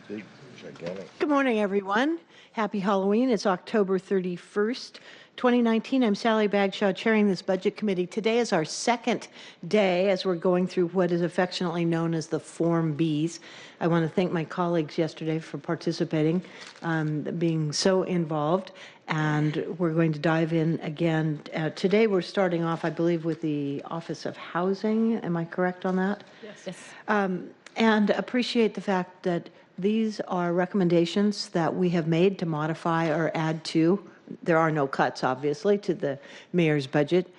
Big, gigantic. Good morning, everyone. Happy Halloween. It's October 31st, 2019. I'm Sally Bagshaw, chairing this budget committee. Today is our second day as we're going through what is affectionately known as the Form Bs. I want to thank my colleagues yesterday for participating, being so involved, and we're going to dive in again. Today we're starting off, I believe, with the Office of Housing. Am I correct on that? Yes. And appreciate the fact that these are recommendations that we have made to modify or add to. There are no cuts, obviously, to the mayor's budget.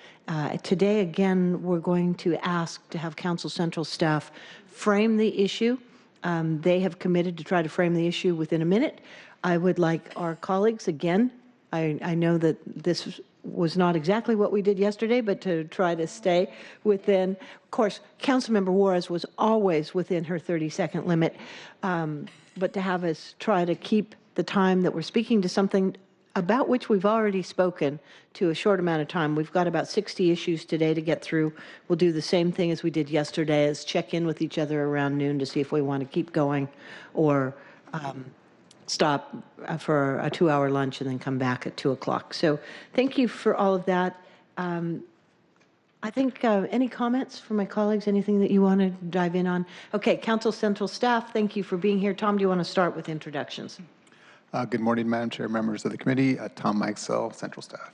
Today, again, we're going to ask to have Council Central staff frame the issue. They have committed to try to frame the issue within a minute. I would like our colleagues, again, I know that this was not exactly what we did yesterday, but to try to stay within. Of course, Councilmember Juarez was always within her 30-second limit, but to have us try to keep the time that we're speaking to something about which we've already spoken to a short amount of time. We've got about 60 issues today to get through. We'll do the same thing as we did yesterday, is check in with each other around noon to see if we want to keep going or stop for a 2-hour lunch and then come back at 2 o'clock. So thank you for all of that. I think any comments from my colleagues, anything that you want to dive in on? Okay, Council Central staff, thank you for being here. Tom, do you want to start with introductions? Good morning, Madam Chair, members of the committee. Tom Mikesell, Central staff.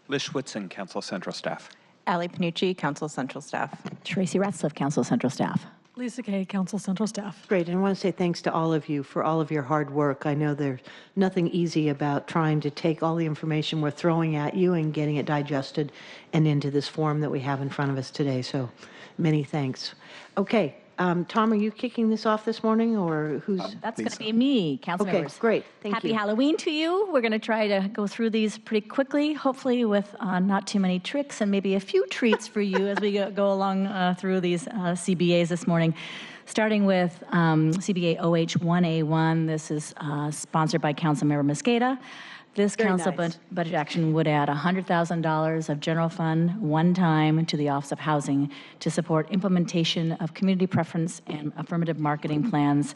Liz Schwitzen, Council Central staff. Ali Panucci, Council Central staff. Tracy Ratzliff, Council Central staff. Lisa Kay, Council Central staff. Great, and I want to say thanks to all of you for all of your hard work. I know there's nothing easy about trying to take all the information we're throwing at you and getting it digested and into this form that we have in front of us today, so many thanks. Okay, Tom, are you kicking this off this morning, or who's? That's going to be me, council members. Okay, great, thank you. Happy Halloween to you. We're going to try to go through these pretty quickly, hopefully with not too many tricks and maybe a few treats for you as we go along through these CBAs this morning. Starting with CBA OH1A1, this is sponsored by Councilmember Mosqueda. This council budget action would add $100,000 of general fund one time to the Office of Housing to support implementation of community preference and affirmative marketing plans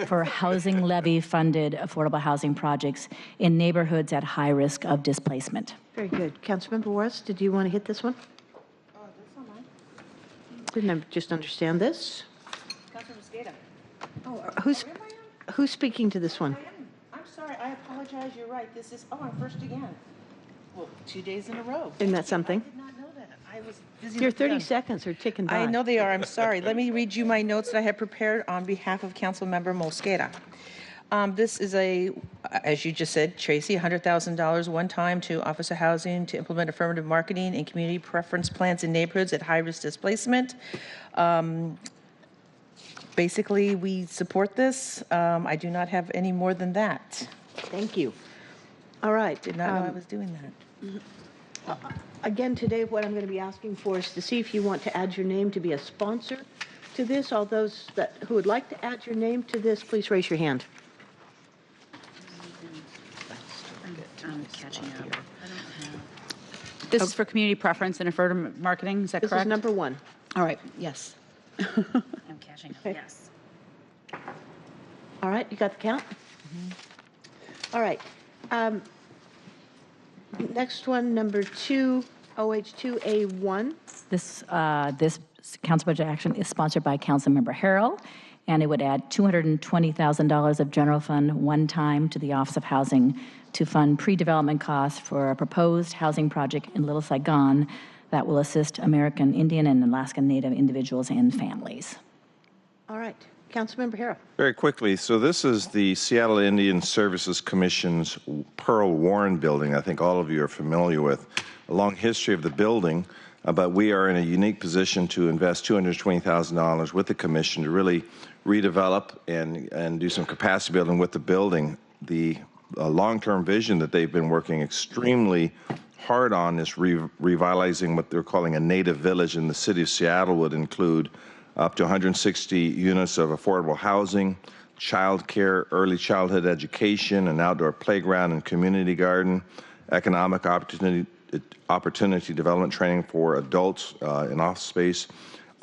for housing levy funded affordable housing projects in neighborhoods at high risk of displacement. Very good. Councilmember Warris, did you want to hit this one? That's not mine. Didn't I just understand this? Councilor Mosqueda. Oh, who's speaking to this one? I'm sorry. I apologize. You're right. This is, I'm first again. Well, 2 days in a row. Isn't that something? I did not know that. I was busy. Your 30 seconds are ticking by. I know they are. I'm sorry. Let me read you my notes that I have prepared on behalf of Councilmember Mosqueda. This is as you just said, Tracy, $100,000 one time to Office of Housing to implement affirmative marketing and community preference plans in neighborhoods at high-risk displacement. Basically, we support this. I do not have any more than that. Thank you. All right. Did not know I was doing that. Again, today what I'm going to be asking for is to see if you want to add your name to be a sponsor to this. All those who would like to add your name to this, please raise your hand. I'm catching up. This is for community preference and affirmative marketing, is that correct? This is number one. All right, yes. I'm catching up, Okay. yes. All right, you got the count? Mm-hmm. All right. Next one, number 2, OH2A1. This council budget action is sponsored by Councilmember Harrell, and it would add $220,000 of general fund one time to the Office of Housing to fund pre-development costs for a proposed housing project in Little Saigon that will assist American Indian and Alaska Native individuals and families. All right. Councilmember Harrell. Very quickly, so this is the Seattle Indian Services Commission's Pearl Warren building. I think all of you are familiar with a long history of the building, but we are in a unique position to invest $220,000 with the commission to really redevelop and do some capacity building with the building. The long-term vision that they've been working extremely hard on is revitalizing what they're calling a native village in the city of Seattle. Would include up to 160 units of affordable housing, child care, early childhood education, an outdoor playground and community garden, economic opportunity development training for adults in office space,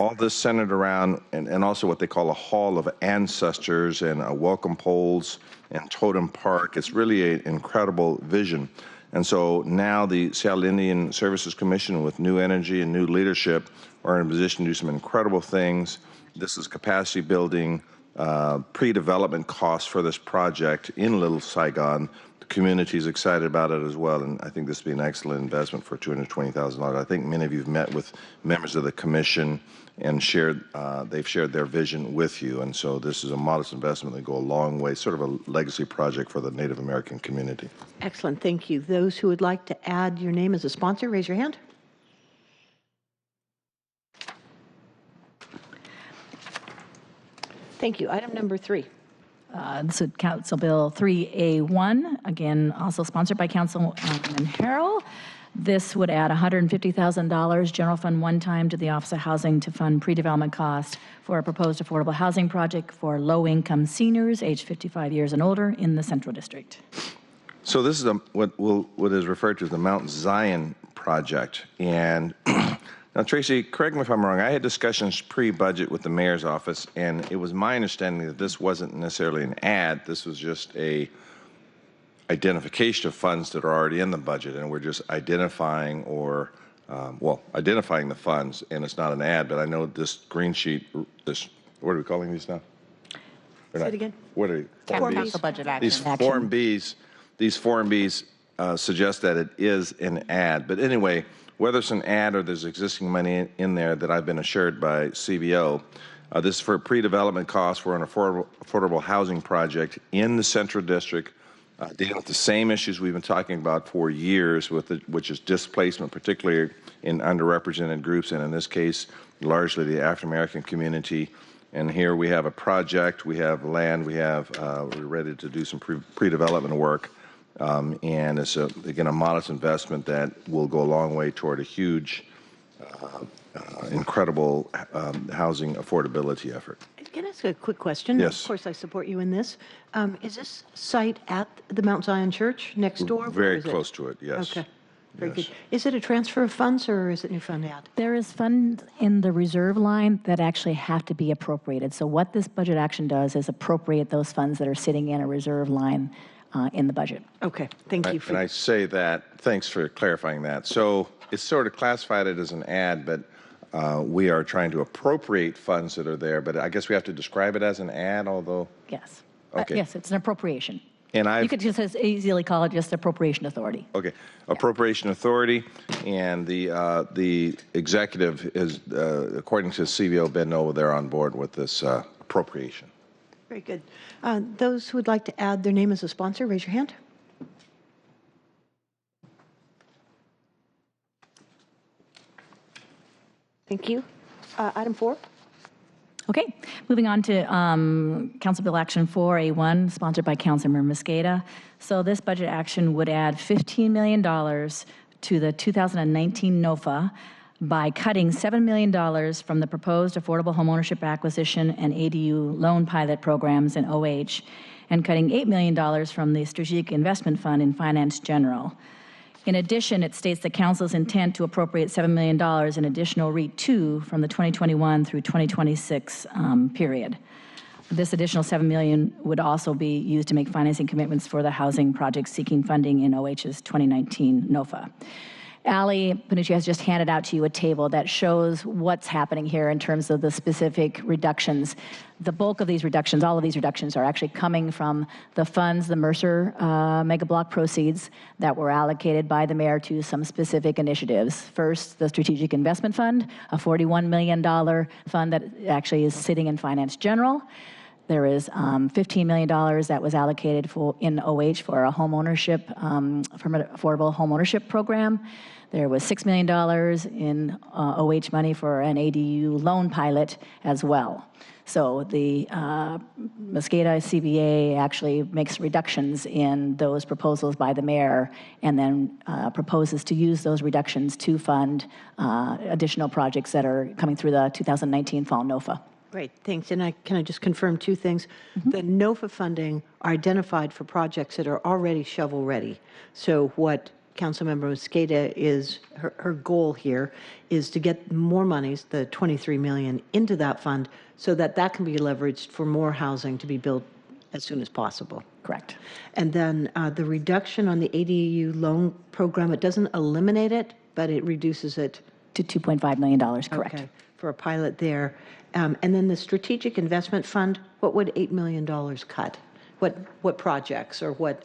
all this centered around, and also what they call a hall of ancestors and welcome poles and totem park. It's really an incredible vision. And so now the Seattle Indian Services Commission, with new energy and new leadership, are in a position to do some incredible things. This is capacity building, pre-development costs for this project in Little Saigon. The community is excited about it as well, and I think this would be an excellent investment for $220,000. I think many of you have met with members of the commission and they've shared their vision with you, and so this is a modest investment that go a long way, sort of a legacy project for the Native American community. Excellent, thank you. Those who would like to add your name as a sponsor, raise your hand. Thank you. Item number 3. This is Council Bill 3A1, again, also sponsored by Councilman Harrell. This would add $150,000 general fund one time to the Office of Housing to fund pre-development costs for a proposed affordable housing project for low-income seniors aged 55 years and older in the Central District. So this is what is referred to as the Mount Zion project. And now, Tracy, correct me if I'm wrong, I had discussions pre-budget with the mayor's office, and it was my understanding that this wasn't necessarily an ad, this was just a identification of funds that are already in the budget, and we're just identifying identifying the funds, and it's not an ad, but I know this green sheet, what are we calling these now? Say it again. What are Form Council budget action. These Form Bs suggest that it is an ad, but anyway, whether it's an ad or there's existing money in there that I've been assured by CBO, this is for pre-development costs for an affordable housing project in the Central District, dealing with the same issues we've been talking about for years, which is displacement, particularly in underrepresented groups, and in this case, largely the African American community. And here we have a project, we have land, we're ready to do some pre-development work, and it's again a modest investment that will go a long way toward a huge, incredible housing affordability effort. Can I ask a quick question? Yes. Of course, I support you in this. Is this site at the Mount Zion Church next door? Very close to it, yes. Okay, very Yes. good. Is it a transfer of funds or is it new fund add? There is funds in the reserve line that actually have to be appropriated. So what this budget action does is appropriate those funds that are sitting in a reserve line in the budget. Okay, thank you. And I say that, thanks for clarifying that. So it's sort of classified it as an ad, but we are trying to appropriate funds that are there, but I guess we have to describe it as an ad, although. Yes. Okay. Yes, it's an appropriation. And You could just as easily call it just appropriation authority. Okay, appropriation authority, and the executive is, according to CBO Ben Noble, they're on board with this appropriation. Very good. Those who would like to add their name as a sponsor, raise your hand. Thank you. Item 4. Okay, moving on to Council Bill Action 4A1, sponsored by Councilmember Mosqueda. So this budget action would add $15 million to the 2019 NOFA by cutting $7 million from the proposed affordable homeownership acquisition and ADU loan pilot programs in OH, and cutting $8 million from the Strategic Investment Fund in Finance General. In addition, it states the Council's intent to appropriate $7 million in additional REIT 2 from the 2021 through 2026 period. This additional $7 million would also be used to make financing commitments for the housing projects seeking funding in OH's 2019 NOFA. Ali Panucci has just handed out to you a table that shows what's happening here in terms of the specific reductions. The bulk of these reductions, all of these reductions, are actually coming from the funds, the Mercer mega block proceeds that were allocated by the mayor to some specific initiatives. First, the Strategic Investment Fund, a $41 million fund that actually is sitting in Finance General. There is $15 million that was allocated in OH for a home ownership, from an affordable home ownership program. There was $6 million in OH money for an ADU loan pilot as well. So the Mosqueda CBA actually makes reductions in those proposals by the mayor, and then proposes to use those reductions to fund additional projects that are coming through the 2019 fall NOFA. Great, thanks. And can I just confirm 2 things? The NOFA funding are identified for projects that are already shovel-ready. So what Councilmember Mosqueda is, her goal here is to get more monies, the 23 million, into that fund so that that can be leveraged for more housing to be built as soon as possible. Correct. And then the reduction on the ADU loan program, it doesn't eliminate it, but it reduces it. To $2.5 million, correct. Okay, for a pilot there. And then the strategic investment fund, what would $8 million cut? What projects or what?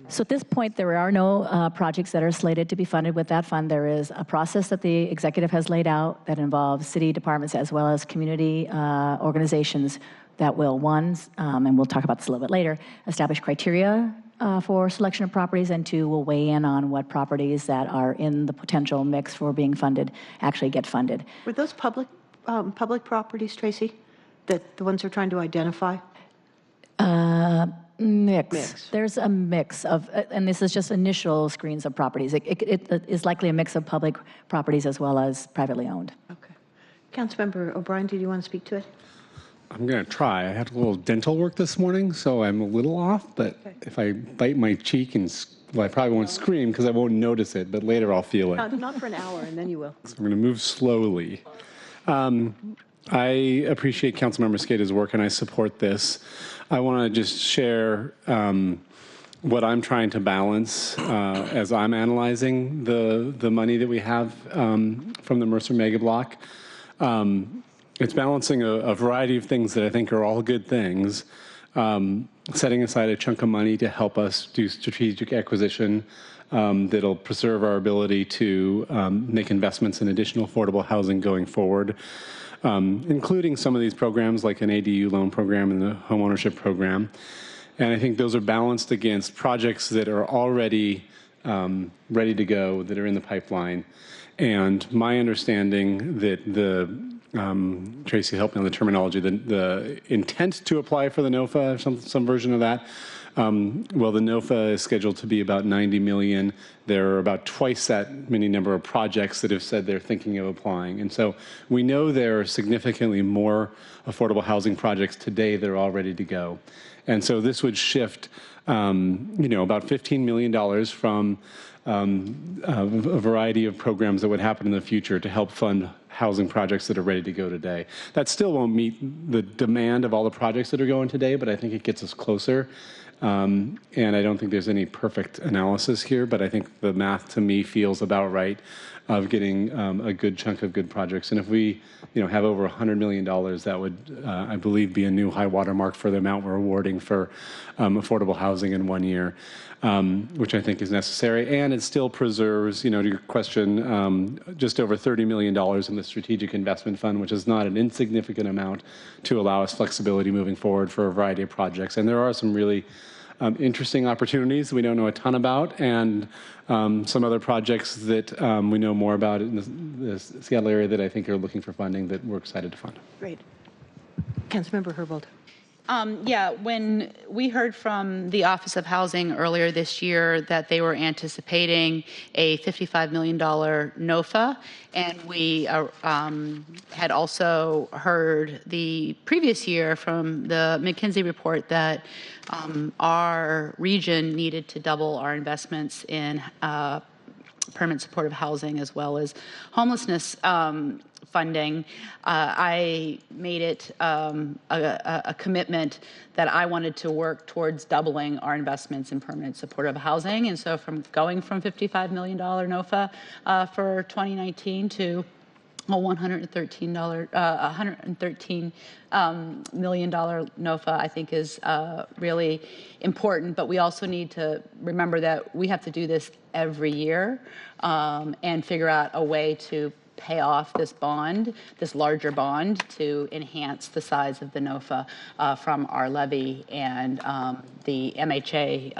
So at this point, there are no projects that are slated to be funded with that fund. There is a process that the executive has laid out that involves city departments as well as community organizations that will, one, and we'll talk about this a little bit later, establish criteria for selection of properties, and two, will weigh in on what properties that are in the potential mix for being funded actually get funded. Were those public properties, that the ones they're trying to identify? Mix. There's a mix of, and this is just initial screens of properties. It is likely a mix of public properties as well as privately owned. Okay. Councilmember O'Brien, did you want to speak to it? I'm going to try. I had a little dental work this morning, so I'm a little off, but if I bite my cheek well, I probably won't scream because I won't notice it, but later I'll feel it. Not for an hour, and then you will. So I'm going to move slowly. I appreciate Councilmember Mosqueda's work, and I support this. I want to just share what I'm trying to balance as I'm analyzing the money that we have from the Mercer Mega Block. It's balancing a variety of things that I think are all good things, setting aside a chunk of money to help us do strategic acquisition that'll preserve our ability to make investments in additional affordable housing going forward, including some of these programs like an ADU loan program and the homeownership program. And I think those are balanced against projects that are already ready to go, that are in the pipeline. And my understanding that Tracy helped me on the terminology, the intent to apply for the NOFA, some version of that. Well, the NOFA is scheduled to be about 90 million. There are about twice that many number of projects that have said they're thinking of applying. And so we know there are significantly more affordable housing projects today that are all ready to go. And so this would shift, about $15 million from a variety of programs that would happen in the future to help fund housing projects that are ready to go today. That still won't meet the demand of all the projects that are going today, but I think it gets us closer. And I don't think there's any perfect analysis here, but I think the math to me feels about right of getting a good chunk of good projects. And if we have over $100 million, that would, I believe, be a new high water mark for the amount we're awarding for affordable housing in 1 year, which I think is necessary. And it still preserves, to your question, just over $30 million in the Strategic Investment Fund, which is not an insignificant amount to allow us flexibility moving forward for a variety of projects. And there are some really interesting opportunities we don't know a ton about, and some other projects that we know more about in the Seattle area that I think are looking for funding that we're excited to fund. Great. Councilmember Herbold. When we heard from the Office of Housing earlier this year that they were anticipating a $55 million NOFA, and we had also heard the previous year from the McKinsey report that our region needed to double our investments in permanent supportive housing as well as homelessness funding, I made it a commitment that I wanted to work towards doubling our investments in permanent supportive housing. And so from going from $55 million NOFA for 2019 to a $113 million NOFA, I think is really important. But we also need to remember that we have to do this every year and figure out a way to pay off this bond, this larger bond, to enhance the size of the NOFA from our levy and the MHA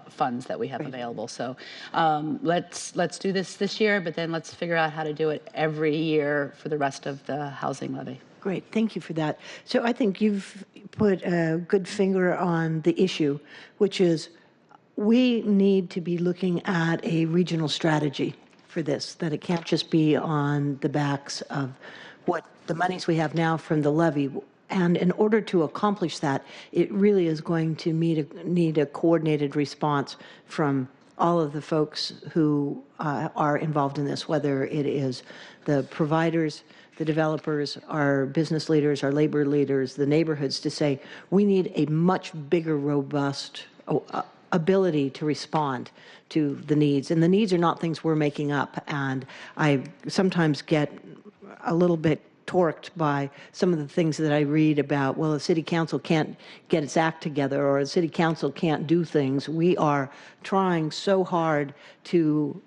funds that we have available. So let's do this year, but then let's figure out how to do it every year for the rest of the housing levy. Great, thank you for that. So I think you've put a good finger on the issue, which is we need to be looking at a regional strategy for this, that it can't just be on the backs of what the monies we have now from the levy. And in order to accomplish that, it really is going to need a coordinated response from all of the folks who are involved in this, whether it is the providers, the developers, our business leaders, our labor leaders, the neighborhoods, to say we need a much bigger, robust ability to respond to the needs. And the needs are not things we're making up. And I sometimes get a little bit torqued by some of the things that I read about, well, the city council can't get its act together, or the city council can't do things. We are trying so hard to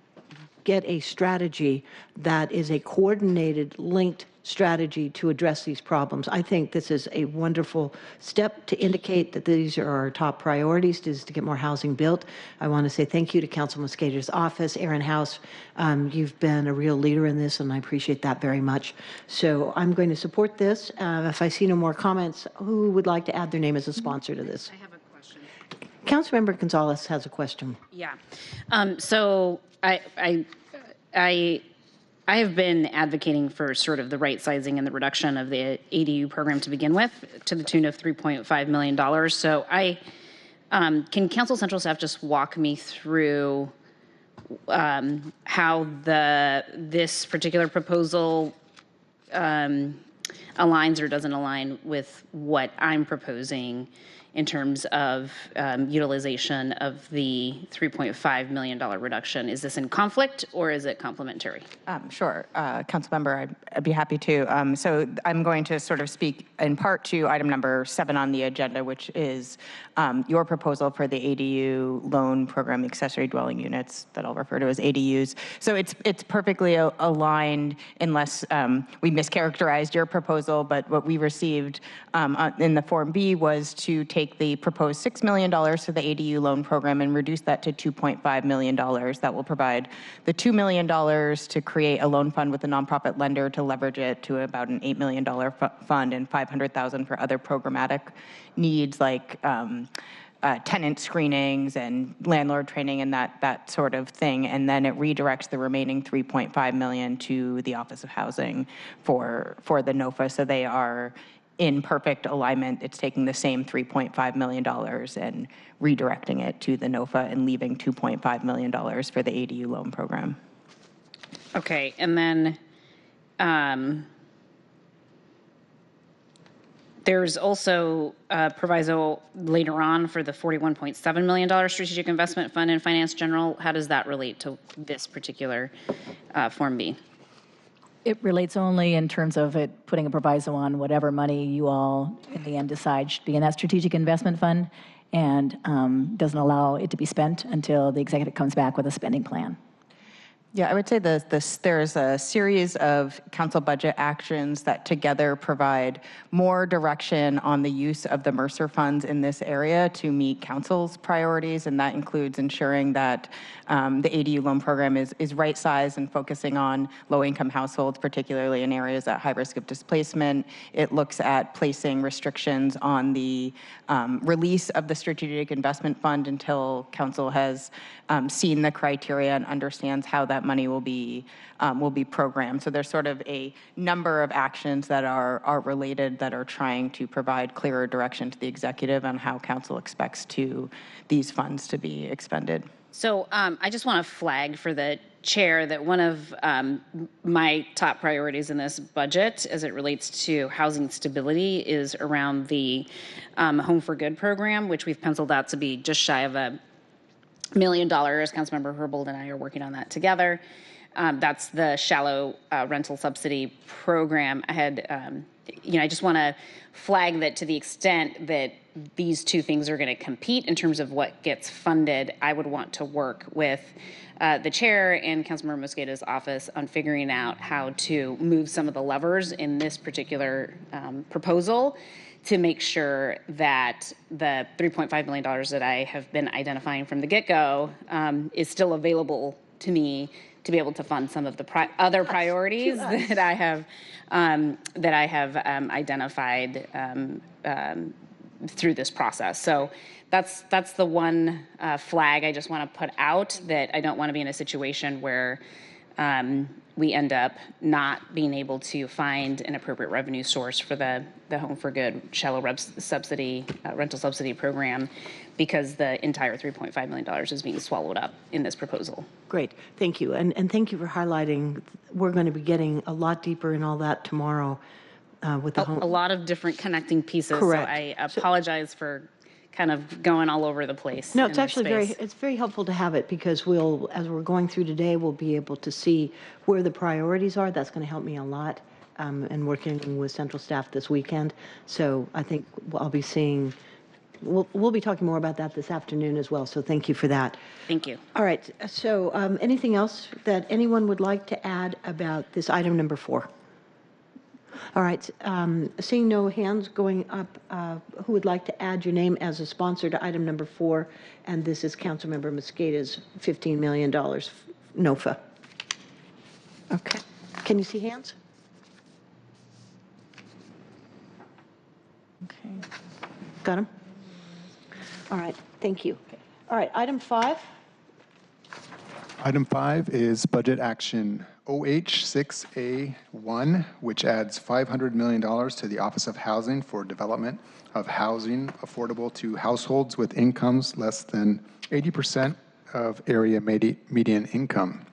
get a strategy that is a coordinated, linked strategy to address these problems. I think this is a wonderful step to indicate that these are our top priorities, is to get more housing built. I want to say thank you to Council Mosqueda's office, Aaron House. You've been a real leader in this, and I appreciate that very much. So I'm going to support this. If I see no more comments, who would like to add their name as a sponsor to this? I have a question. Councilmember Gonzalez has a question. Yeah. So I have been advocating for sort of the right sizing and the reduction of the ADU program to begin with, to the tune of $3.5 million. So can Council Central staff just walk me through how this particular proposal aligns or doesn't align with what I'm proposing in terms of utilization of the $3.5 million reduction? Is this in conflict or is it complementary? Sure, Councilmember, I'd be happy to. So I'm going to sort of speak in part to item number 7 on the agenda, which is your proposal for the ADU loan program, accessory dwelling units that I'll refer to as ADUs. So it's perfectly aligned, unless we mischaracterized your proposal, but what we received in the Form B was to take the proposed $6 million for the ADU loan program and reduce that to $2.5 million. That will provide the $2 million to create a loan fund with a nonprofit lender to leverage it to about an $8 million fund, and $500,000 for other programmatic needs like tenant screenings and landlord training and that sort of thing. And then it redirects the remaining $3.5 million to the Office of Housing for the NOFA. So they are in perfect alignment. It's taking the same $3.5 million and redirecting it to the NOFA and leaving $2.5 million for the ADU loan program. Okay, and then there's also a proviso later on for the $41.7 million strategic investment fund in Finance General. How does that relate to this particular Form B? It relates only in terms of it putting a proviso on whatever money you all in the end decide should be in that strategic investment fund, and doesn't allow it to be spent until the executive comes back with a spending plan. Yeah, I would say there's a series of council budget actions that together provide more direction on the use of the Mercer funds in this area to meet council's priorities, and that includes ensuring that the ADU loan program is right-sized and focusing on low-income households, particularly in areas at high risk of displacement. It looks at placing restrictions on the release of the strategic investment fund until council has seen the criteria and understands how that money will be programmed. So there's sort of a number of actions that are related that are trying to provide clearer direction to the executive on how council expects these funds to be expended. So I just want to flag for the chair that one of my top priorities in this budget as it relates to housing stability is around the Home for Good program, which we've penciled out to be just shy of $1 million. Councilmember Herbold and I are working on that together. That's the shallow rental subsidy program. I just want to flag that to the extent that these two things are going to compete in terms of what gets funded, I would want to work with the chair and Councilmember Mosqueda's office on figuring out how to move some of the levers in this particular proposal to make sure that the $3.5 million that I have been identifying from the get-go is still available to me to be able to fund some of the other priorities that I have identified through this process. So that's the one flag I just want to put out, that I don't want to be in a situation where we end up not being able to find an appropriate revenue source for the Home for Good shallow subsidy, rental subsidy program, because the entire $3.5 million is being swallowed up in this proposal. Great, thank you. And thank you for highlighting, we're going to be getting a lot deeper in all that tomorrow with the home. A lot of different connecting pieces. Correct. So I apologize for kind of going all over the place. No, it's actually it's very helpful to have it, because we'll, as we're going through today, we'll be able to see where the priorities are. That's going to help me a lot, and working with central staff this weekend. So I think I'll be seeing, we'll be talking more about that this afternoon as well. So thank you for that. Thank you. All right. So anything else that anyone would like to add about this item number 4? All right, seeing no hands going up, who would like to add your name as a sponsor to item number 4? And this is Councilmember Mosqueda's $15 million NOFA. Okay, can you see hands? Okay, got them? All right, thank you. All right, item 5. Item 5 is budget action OH6A1, which adds $500 million to the Office of Housing for development of housing affordable to households with incomes less than 80% of area median income.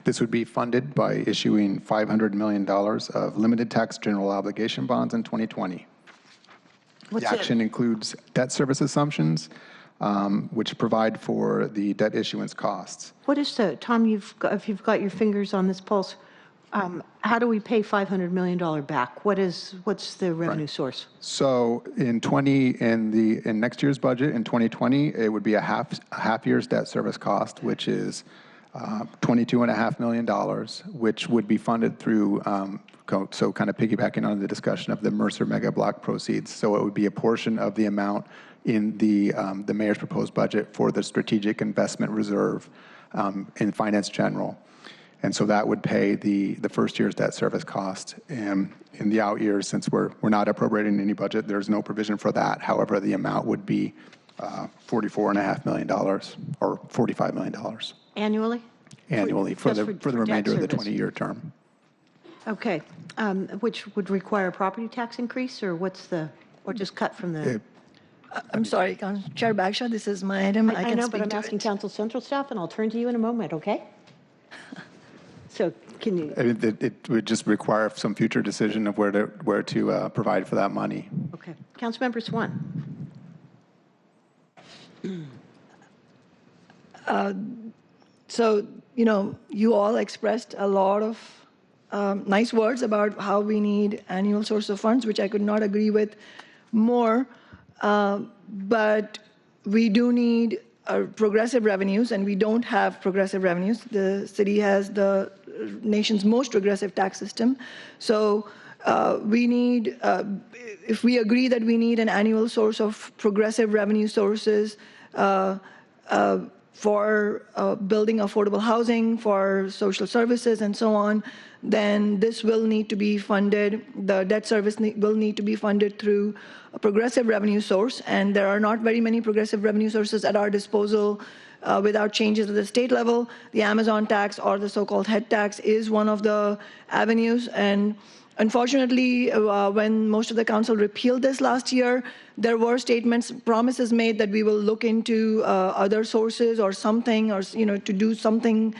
This would be funded by issuing $500 million of limited tax general obligation bonds in 2020. The action includes debt service assumptions, which provide for the debt issuance costs. What is the, Tom, if you've got your fingers on this pulse, how do we pay $500 million back? What's the revenue source? So in next year's budget, in 2020, it would be a half year's debt service cost, which is $22.5 million, which would be funded through, so kind of piggybacking on the discussion of the Mercer Mega Block proceeds. So it would be a portion of the amount in the mayor's proposed budget for the strategic investment reserve in finance general. And so that would pay the first year's debt service cost. And in the out years, since we're not appropriating any budget, there's no provision for that. However, the amount would be $44.5 million or $45 million. Annually? Annually for the remainder of the 20-year term. Okay, which would require a property tax increase, or or just cut from the? I'm sorry, Chair Bagshaw, this is my item. I know, but I'm asking Council Central staff, and I'll turn to you in a moment, okay? So can you? It would just require some future decision of where to provide for that money. Okay, Councilmember Swan. So, you all expressed a lot of nice words about how we need annual source of funds, which I could not agree with more. But we do need progressive revenues, and we don't have progressive revenues. The city has the nation's most progressive tax system. So we need, if we agree that we need an annual source of progressive revenue sources for building affordable housing, for social services, and so on, then this will need to be funded. The debt service will need to be funded through a progressive revenue source, and there are not very many progressive revenue sources at our disposal without changes at the state level. The Amazon tax, or the so-called head tax, is one of the avenues. And unfortunately, when most of the council repealed this last year, there were promises made that we will look into other sources or something, or to do something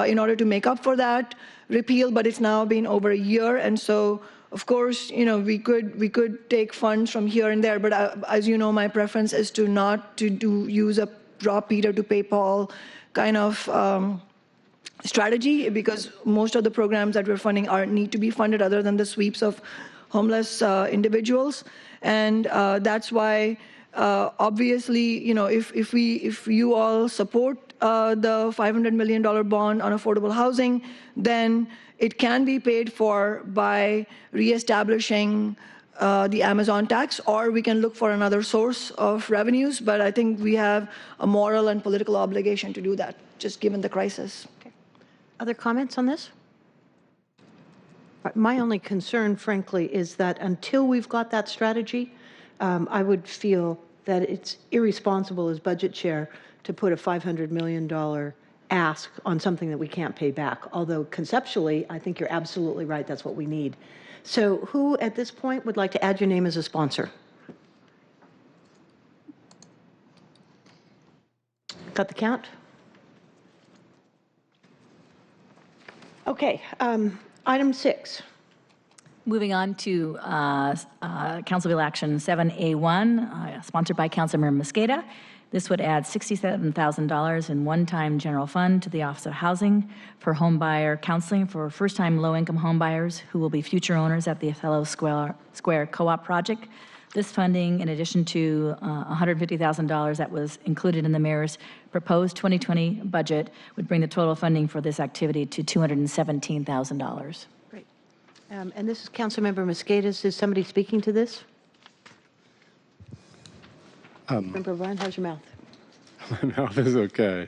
in order to make up for that repeal. But it's now been over a year, and so of course, we could take funds from here and there. But as you know, my preference is to not use a drop Peter to pay Paul kind of strategy, because most of the programs that we're funding need to be funded other than the sweeps of homeless individuals. And that's why, obviously, if you all support the $500 million bond on affordable housing, then it can be paid for by reestablishing the Amazon tax, or we can look for another source of revenues. But I think we have a moral and political obligation to do that, just given the crisis. Okay. Other comments on this? My only concern, frankly, is that until we've got that strategy, I would feel that it's irresponsible as budget chair to put a $500 million ask on something that we can't pay back. Although conceptually, I think you're absolutely right, that's what we need. So who at this point would like to add your name as a sponsor? Got the count? Okay, item 6. Moving on to Council Bill Action 7A1, sponsored by Councilmember Mosqueda. This would add $67,000 in one-time general fund to the Office of Housing for home buyer counseling for first-time low-income home buyers who will be future owners at the Othello Square Co-op project. This funding, in addition to $150,000 that was included in the mayor's proposed 2020 budget, would bring the total funding for this activity to $217,000. Great. And this is Councilmember Mosqueda. Is somebody speaking to this? Member O'Brien, how's your mouth? My mouth is okay.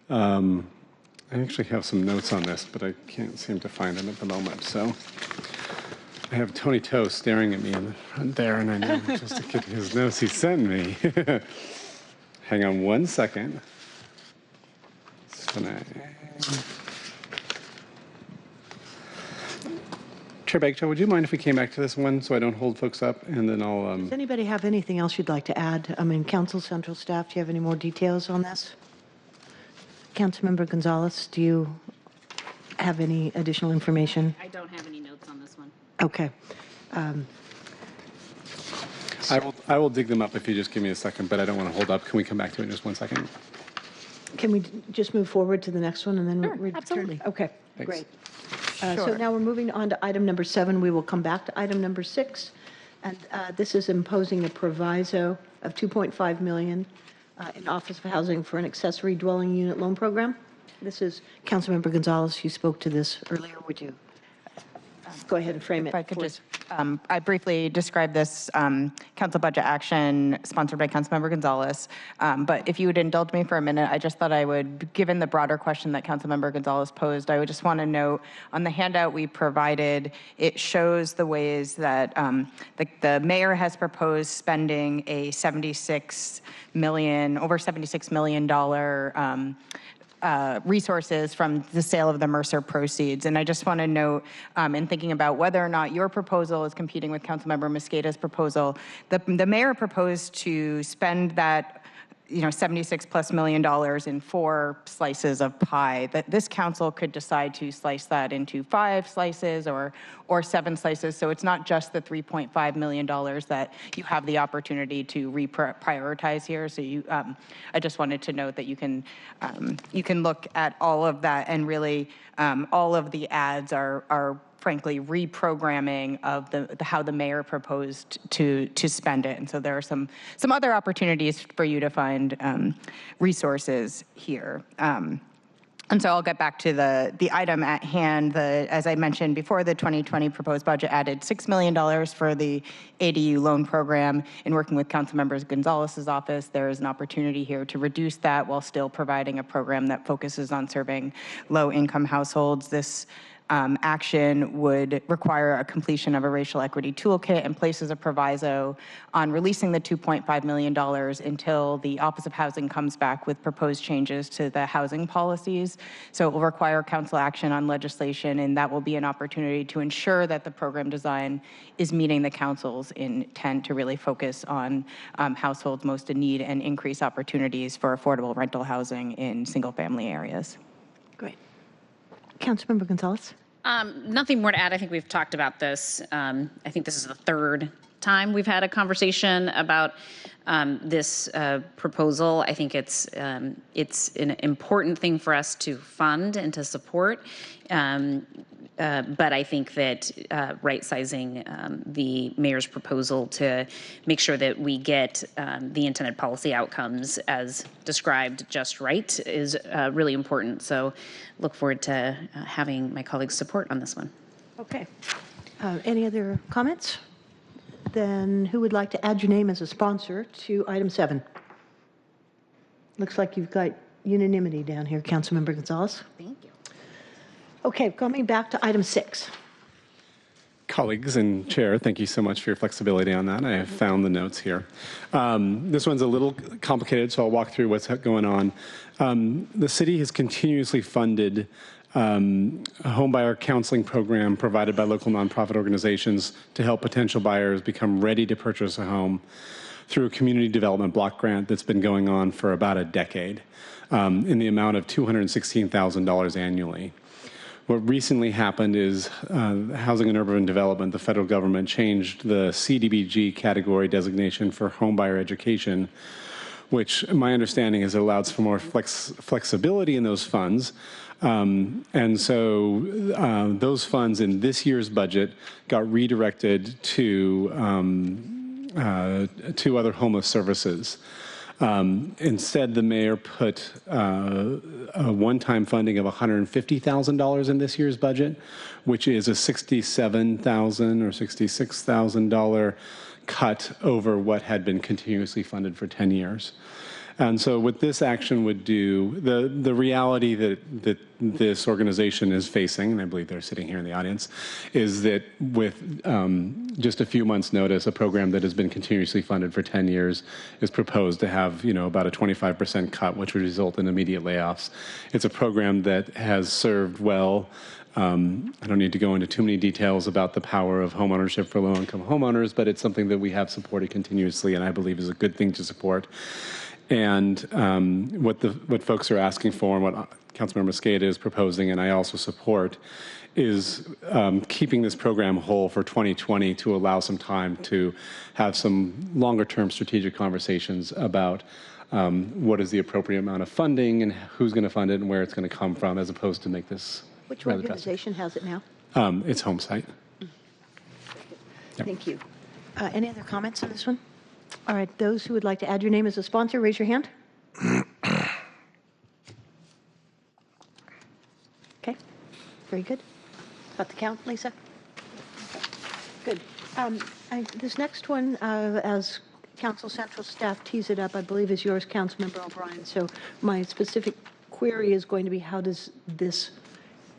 I actually have some notes on this, but I can't seem to find them at the moment. So I have Tony Toe staring at me in the front there, and I know just to get his notes he sent me. Hang on one second. Chair Bagcho, would you mind if we came back to this one so I don't hold folks up, and then I'll... Does anybody have anything else you'd like to add? I mean, Council Central staff, do you have any more details on this? Councilmember Gonzalez, do you have any additional information? I don't have any notes on this one. Okay. I will dig them up if you just give me a second, but I don't want to hold up. Can we come back to it in just one second? Can we just move forward to the next one and then return? Absolutely. Okay, Thanks. great. So now we're moving on to item number 7. We will come back to item number 6. And this is imposing a proviso of $2.5 million in Office of Housing for an accessory dwelling unit loan program. This is Councilmember Gonzalez. You spoke to this earlier. Would you go ahead and frame it? If I could for just, I briefly described this council budget action sponsored by Councilmember Gonzalez. But if you would indulge me for a minute, I just thought I would, given the broader question that Councilmember Gonzalez posed, I would just want to note on the handout we provided, it shows the ways that the mayor has proposed spending a over $76 million resources from the sale of the Mercer proceeds. And I just want to note, in thinking about whether or not your proposal is competing with Councilmember Mosqueda's proposal, the mayor proposed to spend that $76+ million in 4 slices of pie. That this council could decide to slice that into 5 slices or 7 slices. So it's not just the $3.5 million that you have the opportunity to reprioritize here. So I just wanted to note that you can look at all of that, and really all of the ads are frankly reprogramming of how the mayor proposed to spend it. And so there are some other opportunities for you to find resources here. And so I'll get back to the item at hand. As I mentioned before, the 2020 proposed budget added $6 million for the ADU loan program. In working with Councilmember Gonzalez's office, there is an opportunity here to reduce that while still providing a program that focuses on serving low-income households. This action would require a completion of a racial equity toolkit and places a proviso on releasing the $2.5 million until the Office of Housing comes back with proposed changes to the housing policies. So it will require council action on legislation, and that will be an opportunity to ensure that the program design is meeting the council's intent to really focus on households most in need and increase opportunities for affordable rental housing in single-family areas. Great. Councilmember Gonzalez? Nothing more to add. I think we've talked about this. I think this is the 3rd time we've had a conversation about this proposal. I think it's an important thing for us to fund and to support. But I think that right-sizing the mayor's proposal to make sure that we get the intended policy outcomes as described just right is really important. So look forward to having my colleagues' support on this one. Okay. Any other comments? Then who would like to add your name as a sponsor to item 7? Looks like you've got unanimity down here, Councilmember Gonzalez. Thank you. Okay, coming back to item 6. Colleagues and Chair, thank you so much for your flexibility on that. I have found the notes here. This one's a little complicated, so I'll walk through what's going on. The city has continuously funded a home buyer counseling program provided by local nonprofit organizations to help potential buyers become ready to purchase a home through a community development block grant that's been going on for about a decade in the amount of $216,000 annually. What recently happened is Housing and Urban Development, the federal government, changed the CDBG category designation for homebuyer education, which my understanding is it allows for more flexibility in those funds. And so those funds in this year's budget got redirected to other homeless services. Instead, the mayor put a one-time funding of $150,000 in this year's budget, which is a $67,000 or $66,000 cut over what had been continuously funded for 10 years. And so what this action would do, the reality that this organization is facing, and I believe they're sitting here in the audience, is that with just a few months' notice, a program that has been continuously funded for 10 years is proposed to have, about a 25% cut, which would result in immediate layoffs. It's a program that has served well. I don't need to go into too many details about the power of homeownership for low-income homeowners, but it's something that we have supported continuously and I believe is a good thing to support. And what folks are asking for and what Councilmember Mosqueda is proposing, and I also support, is keeping this program whole for 2020 to allow some time to have some longer-term strategic conversations about what is the appropriate amount of funding and who's going to fund it and where it's going to come from, as opposed to make this. Which organization has it now? It's HomeSite. Yep. Thank you. Any other comments on this one? All right, those who would like to add your name as a sponsor, raise your hand. Okay, very good. Got the count, Lisa? Good. This next one, as Council Central staff tees it up, I believe is yours, Councilmember O'Brien. So my specific query is going to be, how does this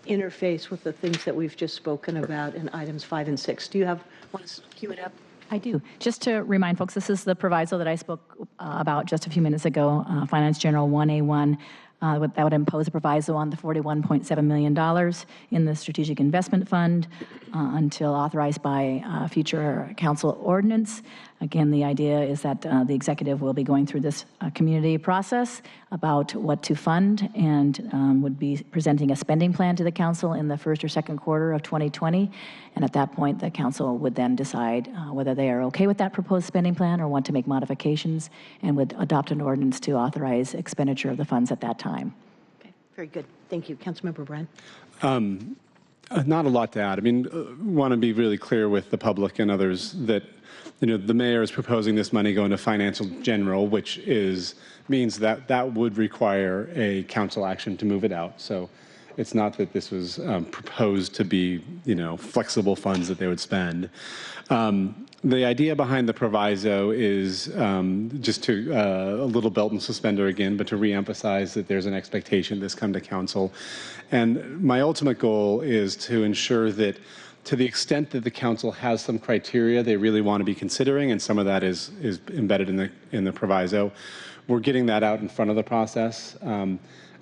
interface with the things that we've just spoken about in items 5 and 6? Do you want to cue it up? I do. Just to remind folks, this is the proviso that I spoke about just a few minutes ago, Finance General 1A1. That would impose a proviso on the $41.7 million in the Strategic Investment Fund until authorized by future council ordinance. Again, the idea is that the executive will be going through this community process about what to fund and would be presenting a spending plan to the council in the first or second quarter of 2020. And at that point, the council would then decide whether they are okay with that proposed spending plan or want to make modifications and would adopt an ordinance to authorize expenditure of the funds at that time. Okay, very good. Thank you. Councilmember O'Brien. Not a lot to add. I mean, want to be really clear with the public and others that the mayor is proposing this money go into financial general, which means that would require a council action to move it out. So it's not that this was proposed to be, flexible funds that they would spend. The idea behind the proviso is just to a little belt and suspender again, but to reemphasize that there's an expectation this come to council. And my ultimate goal is to ensure that to the extent that the council has some criteria they really want to be considering, and some of that is embedded in the proviso, we're getting that out in front of the process.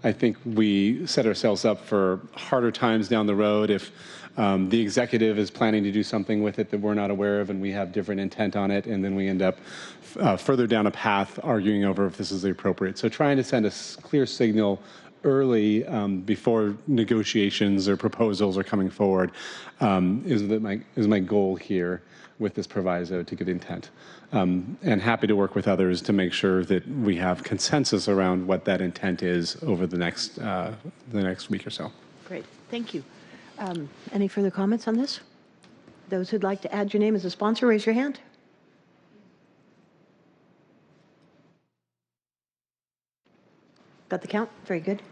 I think we set ourselves up for harder times down the road if the executive is planning to do something with it that we're not aware of and we have different intent on it, and then we end up further down a path arguing over if this is the appropriate. So trying to send a clear signal early before negotiations or proposals are coming forward is my goal here with this proviso to get intent. And happy to work with others to make sure that we have consensus around what that intent is over the next week or so. Great, thank you. Any further comments on this? Those who'd like to add your name as a sponsor, raise your hand. Got the count? Very good.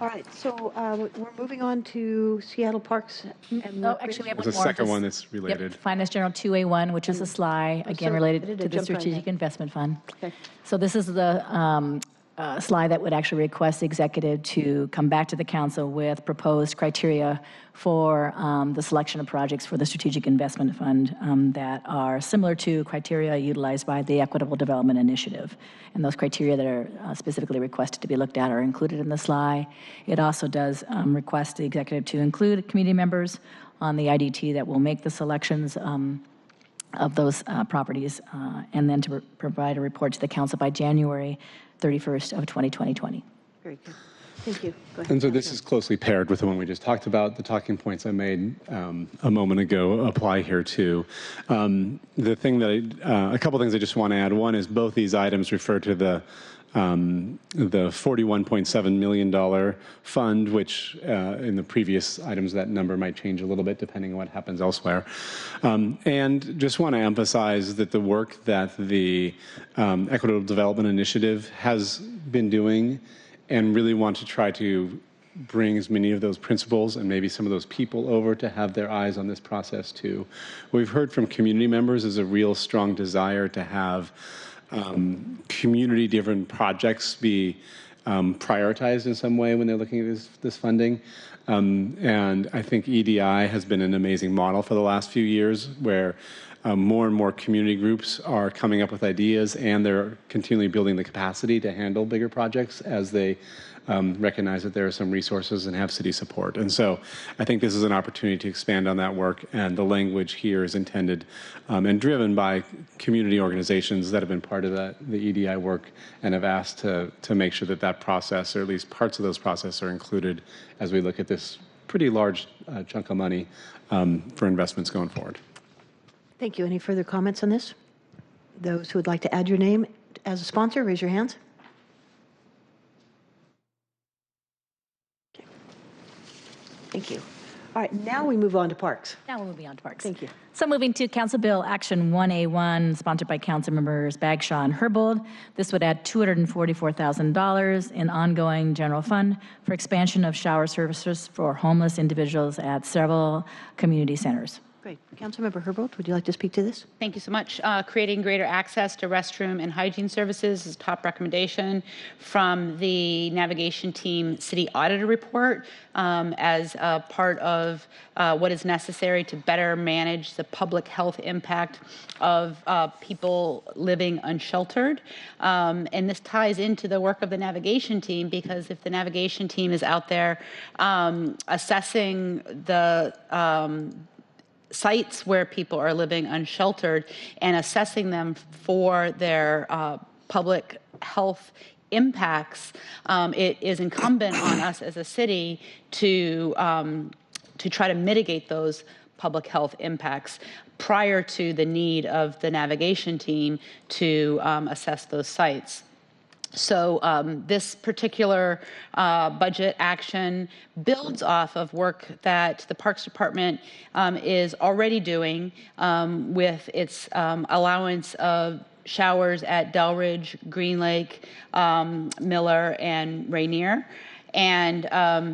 All right, so we're moving on to Seattle Parks. And Actually, we have one more. There's a second one that's related. Yep, Finance General 2A1, which is a SLI, again, related to the Strategic Investment Fund. Okay. So this is the slide that would actually request the executive to come back to the council with proposed criteria for the selection of projects for the Strategic Investment Fund that are similar to criteria utilized by the Equitable Development Initiative. And those criteria that are specifically requested to be looked at are included in the slide. It also does request the executive to include community members on the IDT that will make the selections of those properties, and then to provide a report to the council by January 31st of 2020. Very good. Thank you. Go ahead. And so this is closely paired with the one we just talked about. The talking points I made a moment ago apply here too. The thing that a couple things I just want to add. One is both these items refer to the $41.7 million fund, which in the previous items that number might change a little bit depending on what happens elsewhere. And just want to emphasize that the work that the Equitable Development Initiative has been doing, and really want to try to bring as many of those principles and maybe some of those people over to have their eyes on this process too. What we've heard from community members is a real strong desire to have community-driven projects be prioritized in some way when they're looking at this funding. And I think EDI has been an amazing model for the last few years where more and more community groups are coming up with ideas, and they're continually building the capacity to handle bigger projects as they recognize that there are some resources and have city support. And so I think this is an opportunity to expand on that work, and the language here is intended and driven by community organizations that have been part of the EDI work and have asked to make sure that that process, or at least parts of those processes, are included as we look at this pretty large chunk of money for investments going forward. Thank you. Any further comments on this? Those who would like to add your name as a sponsor, raise your hands. Okay. Thank you. All right, now we move on to parks. Now we're moving on to parks. Thank you. So moving to Council Bill Action 1A1, sponsored by Council Members Bagshaw and Herbold. This would add $244,000 in ongoing general fund for expansion of shower services for homeless individuals at several community centers. Great. Councilmember Herbold, would you like to speak to this? Thank you so much. Creating greater access to restroom and hygiene services is a top recommendation from the navigation team city auditor report as a part of what is necessary to better manage the public health impact of people living unsheltered. And this ties into the work of the navigation team, because if the navigation team is out there assessing the sites where people are living unsheltered and assessing them for their public health impacts, it is incumbent on us as a city to try to mitigate those public health impacts prior to the need of the navigation team to assess those sites. So this particular budget action builds off of work that the Parks Department is already doing with its allowance of showers at Delridge, Green Lake, Miller, and Rainier. And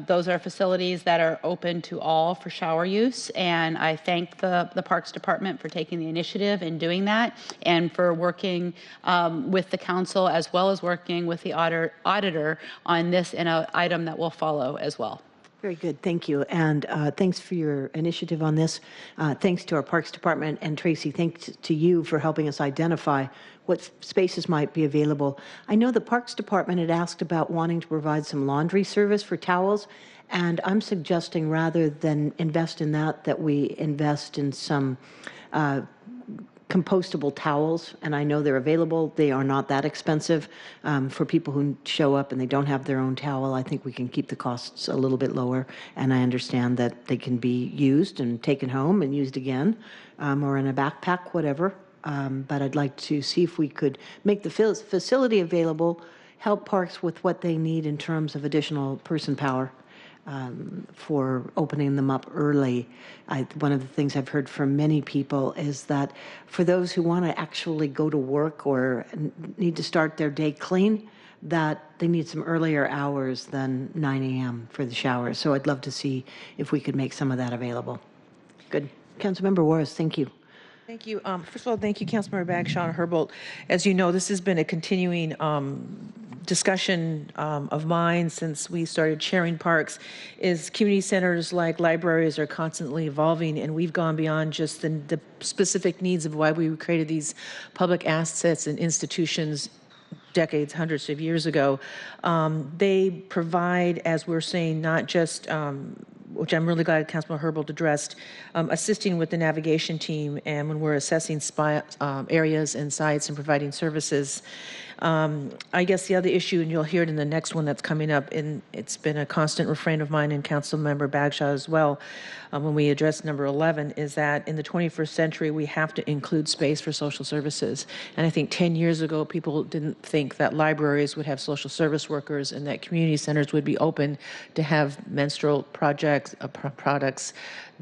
those are facilities that are open to all for shower use. And I thank the Parks Department for taking the initiative in doing that, and for working with the council, as well as working with the auditor on this in an item that will follow as well. Very good. Thank you. And thanks for your initiative on this. Thanks to our Parks Department. And Tracy, thanks to you for helping us identify what spaces might be available. I know the Parks Department had asked about wanting to provide some laundry service for towels. And I'm suggesting, rather than invest in that, that we invest in some compostable towels, and I know they're available. They are not that expensive. For people who show up and they don't have their own towel, I think we can keep the costs a little bit lower. And I understand that they can be used and taken home and used again, or in a backpack, whatever. But I'd like to see if we could make the facility available, help parks with what they need in terms of additional person power. For opening them up early. One of the things I've heard from many people is that for those who want to actually go to work or need to start their day clean, that they need some earlier hours than 9 a.m. for the shower. So I'd love to see if we could make some of that available. Good. Councilmember Juarez, thank you. Thank you. First of all, thank you, Councilmember Bagshaw and Herbold. As you know, this has been a continuing discussion of mine since we started chairing parks is community centers like libraries are constantly evolving, and we've gone beyond just the specific needs of why we created these public assets and institutions decades, hundreds of years ago. They provide, as we're saying, not just which I'm really glad Councilman Herbold addressed, assisting with the navigation team and when we're assessing areas and sites and providing services. I guess the other issue, and you'll hear it in the next one that's coming up, and it's been a constant refrain of mine and Councilmember Bagshaw as well, when we address number 11, is that in the 21st century, we have to include space for social services. And I think 10 years ago, people didn't think that libraries would have social service workers and that community centers would be open to have menstrual products,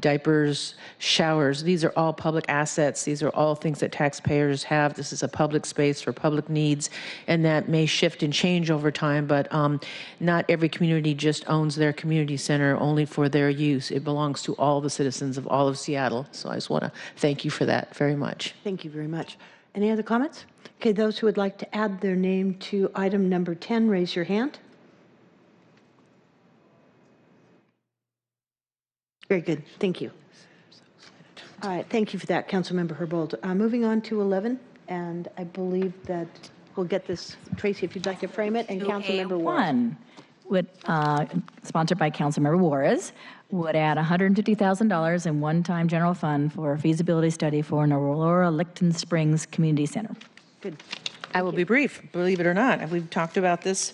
diapers, showers. These are all public assets. These are all things that taxpayers have. This is a public space for public needs, and that may shift and change over time, but not every community just owns their community center only for their use. It belongs to all the citizens of all of Seattle. So I just want to thank you for that very much. Thank you very much. Any other comments? Okay, those who would like to add their name to item number 10, raise your hand. Very good. Thank you. All right. Thank you for that, Councilmember Herbold. Moving on to 11, and I believe that we'll get this, Tracy, if you'd like to frame it, and Councilmember Juarez. Would, sponsored by Councilmember Juarez, would add $150,000 in one-time general fund for a feasibility study for an Aurora-Licton Springs Community Center. Good. I will be brief, believe it or not. We've talked about this.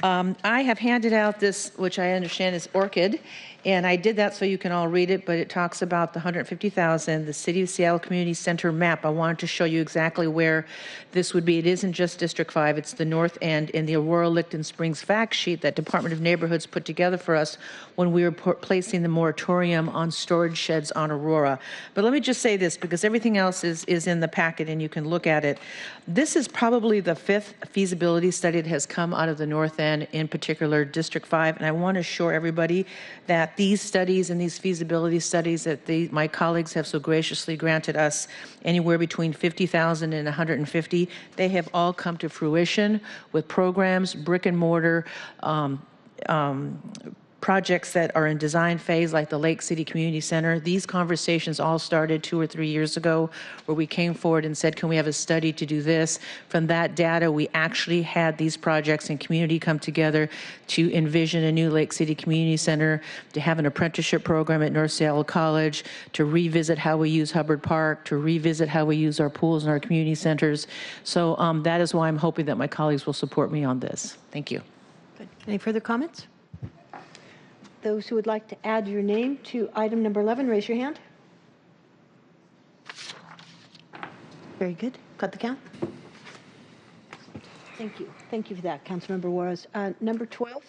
I have handed out this, which I understand is Orchid, and I did that so you can all read it, but it talks about the $150,000, the City of Seattle Community Center map. I wanted to show you exactly where this would be. It isn't just District 5, it's the north end in the Aurora-Licton Springs fact sheet that Department of Neighborhoods put together for us when we were placing the moratorium on storage sheds on Aurora. But let me just say this, because everything else is in the packet and you can look at it. This is probably the 5th feasibility study that has come out of the north end, in particular District 5, and I want to assure everybody that these studies and these feasibility studies that my colleagues have so graciously granted us, anywhere between 50,000 and 150, they have all come to fruition with programs, brick and mortar, projects that are in design phase, like the Lake City Community Center. These conversations all started 2 or 3 years ago, where we came forward and said, can we have a study to do this? From that data, we actually had these projects and community come together to envision a new Lake City Community Center, to have an apprenticeship program at North Seattle College, to revisit how we use Hubbard Park, to revisit how we use our pools and our community centers. So that is why I'm hoping that my colleagues will support me on this. Thank you. Good. Any further comments? Those who would like to add your name to item number 11, raise your hand. Very good. Got the count? Thank you. Thank you for that, Councilmember Juarez. Number 12.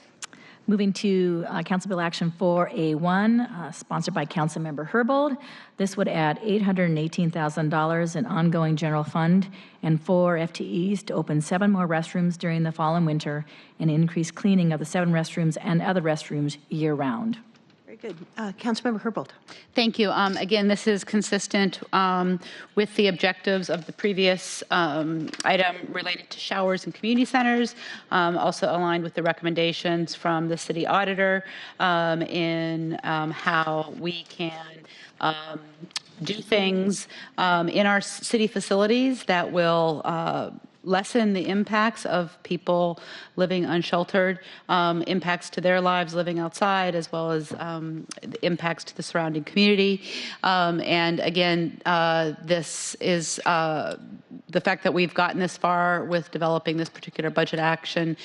Moving to Council Bill Action 4A1, sponsored by Councilmember Herbold. This would add $818,000 in ongoing general fund and 4 FTEs to open 7 more restrooms during the fall and winter and increase cleaning of the 7 restrooms and other restrooms year-round. Very good. Councilmember Herbold. Thank you. Again, this is consistent with the objectives of the previous item related to showers and community centers, also aligned with the recommendations from the city auditor in how we can do things in our city facilities that will lessen the impacts of people living unsheltered, impacts to their lives living outside, as well as the impacts to the surrounding community. And again, this is the fact that we've gotten this far with developing this particular budget action.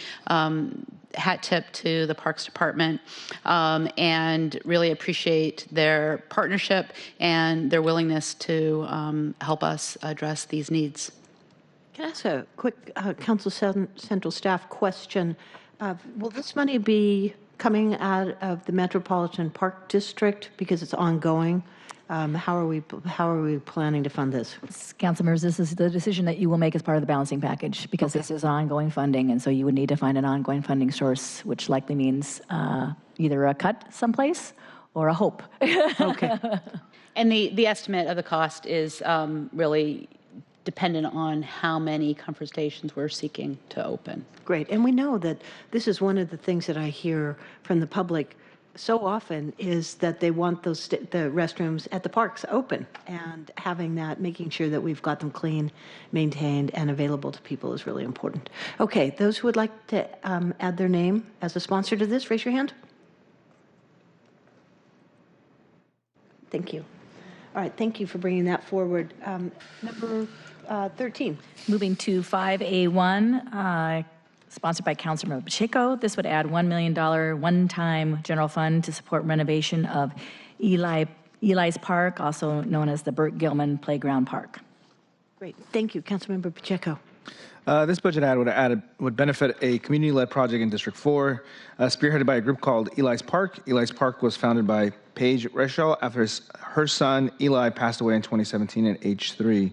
Hat tip to the Parks Department, and really appreciate their partnership and their willingness to help us address these needs. Can I ask a quick Council Central staff question? Will this money be coming out of the Metropolitan Park District because it's ongoing? How are we planning to fund this? Council members, this is the decision that you will make as part of the balancing package, because this is ongoing funding, and so you would need to find an ongoing funding source, which likely means either a cut someplace or a hope. Okay. And the estimate of the cost is really dependent on how many comfort stations we're seeking to open. Great. And we know that this is one of the things that I hear from the public so often is that they want the restrooms at the parks open, and having that, making sure that we've got them clean, maintained, and available to people is really important. Okay, those who would like to add their name as a sponsor to this, raise your hand. Thank you. All right, thank you for bringing that forward. Number 13. Moving to 5A1, sponsored by Councilmember Pacheco. This would add $1 million one-time general fund to support renovation of Eli's Park, also known as the Burt Gilman Playground Park. Great, thank you, Councilmember Pacheco. This budget ad would benefit a community-led project in District 4, spearheaded by a group called Eli's Park. Eli's Park was founded by Paige Reschel after her son Eli passed away in 2017 at age 3.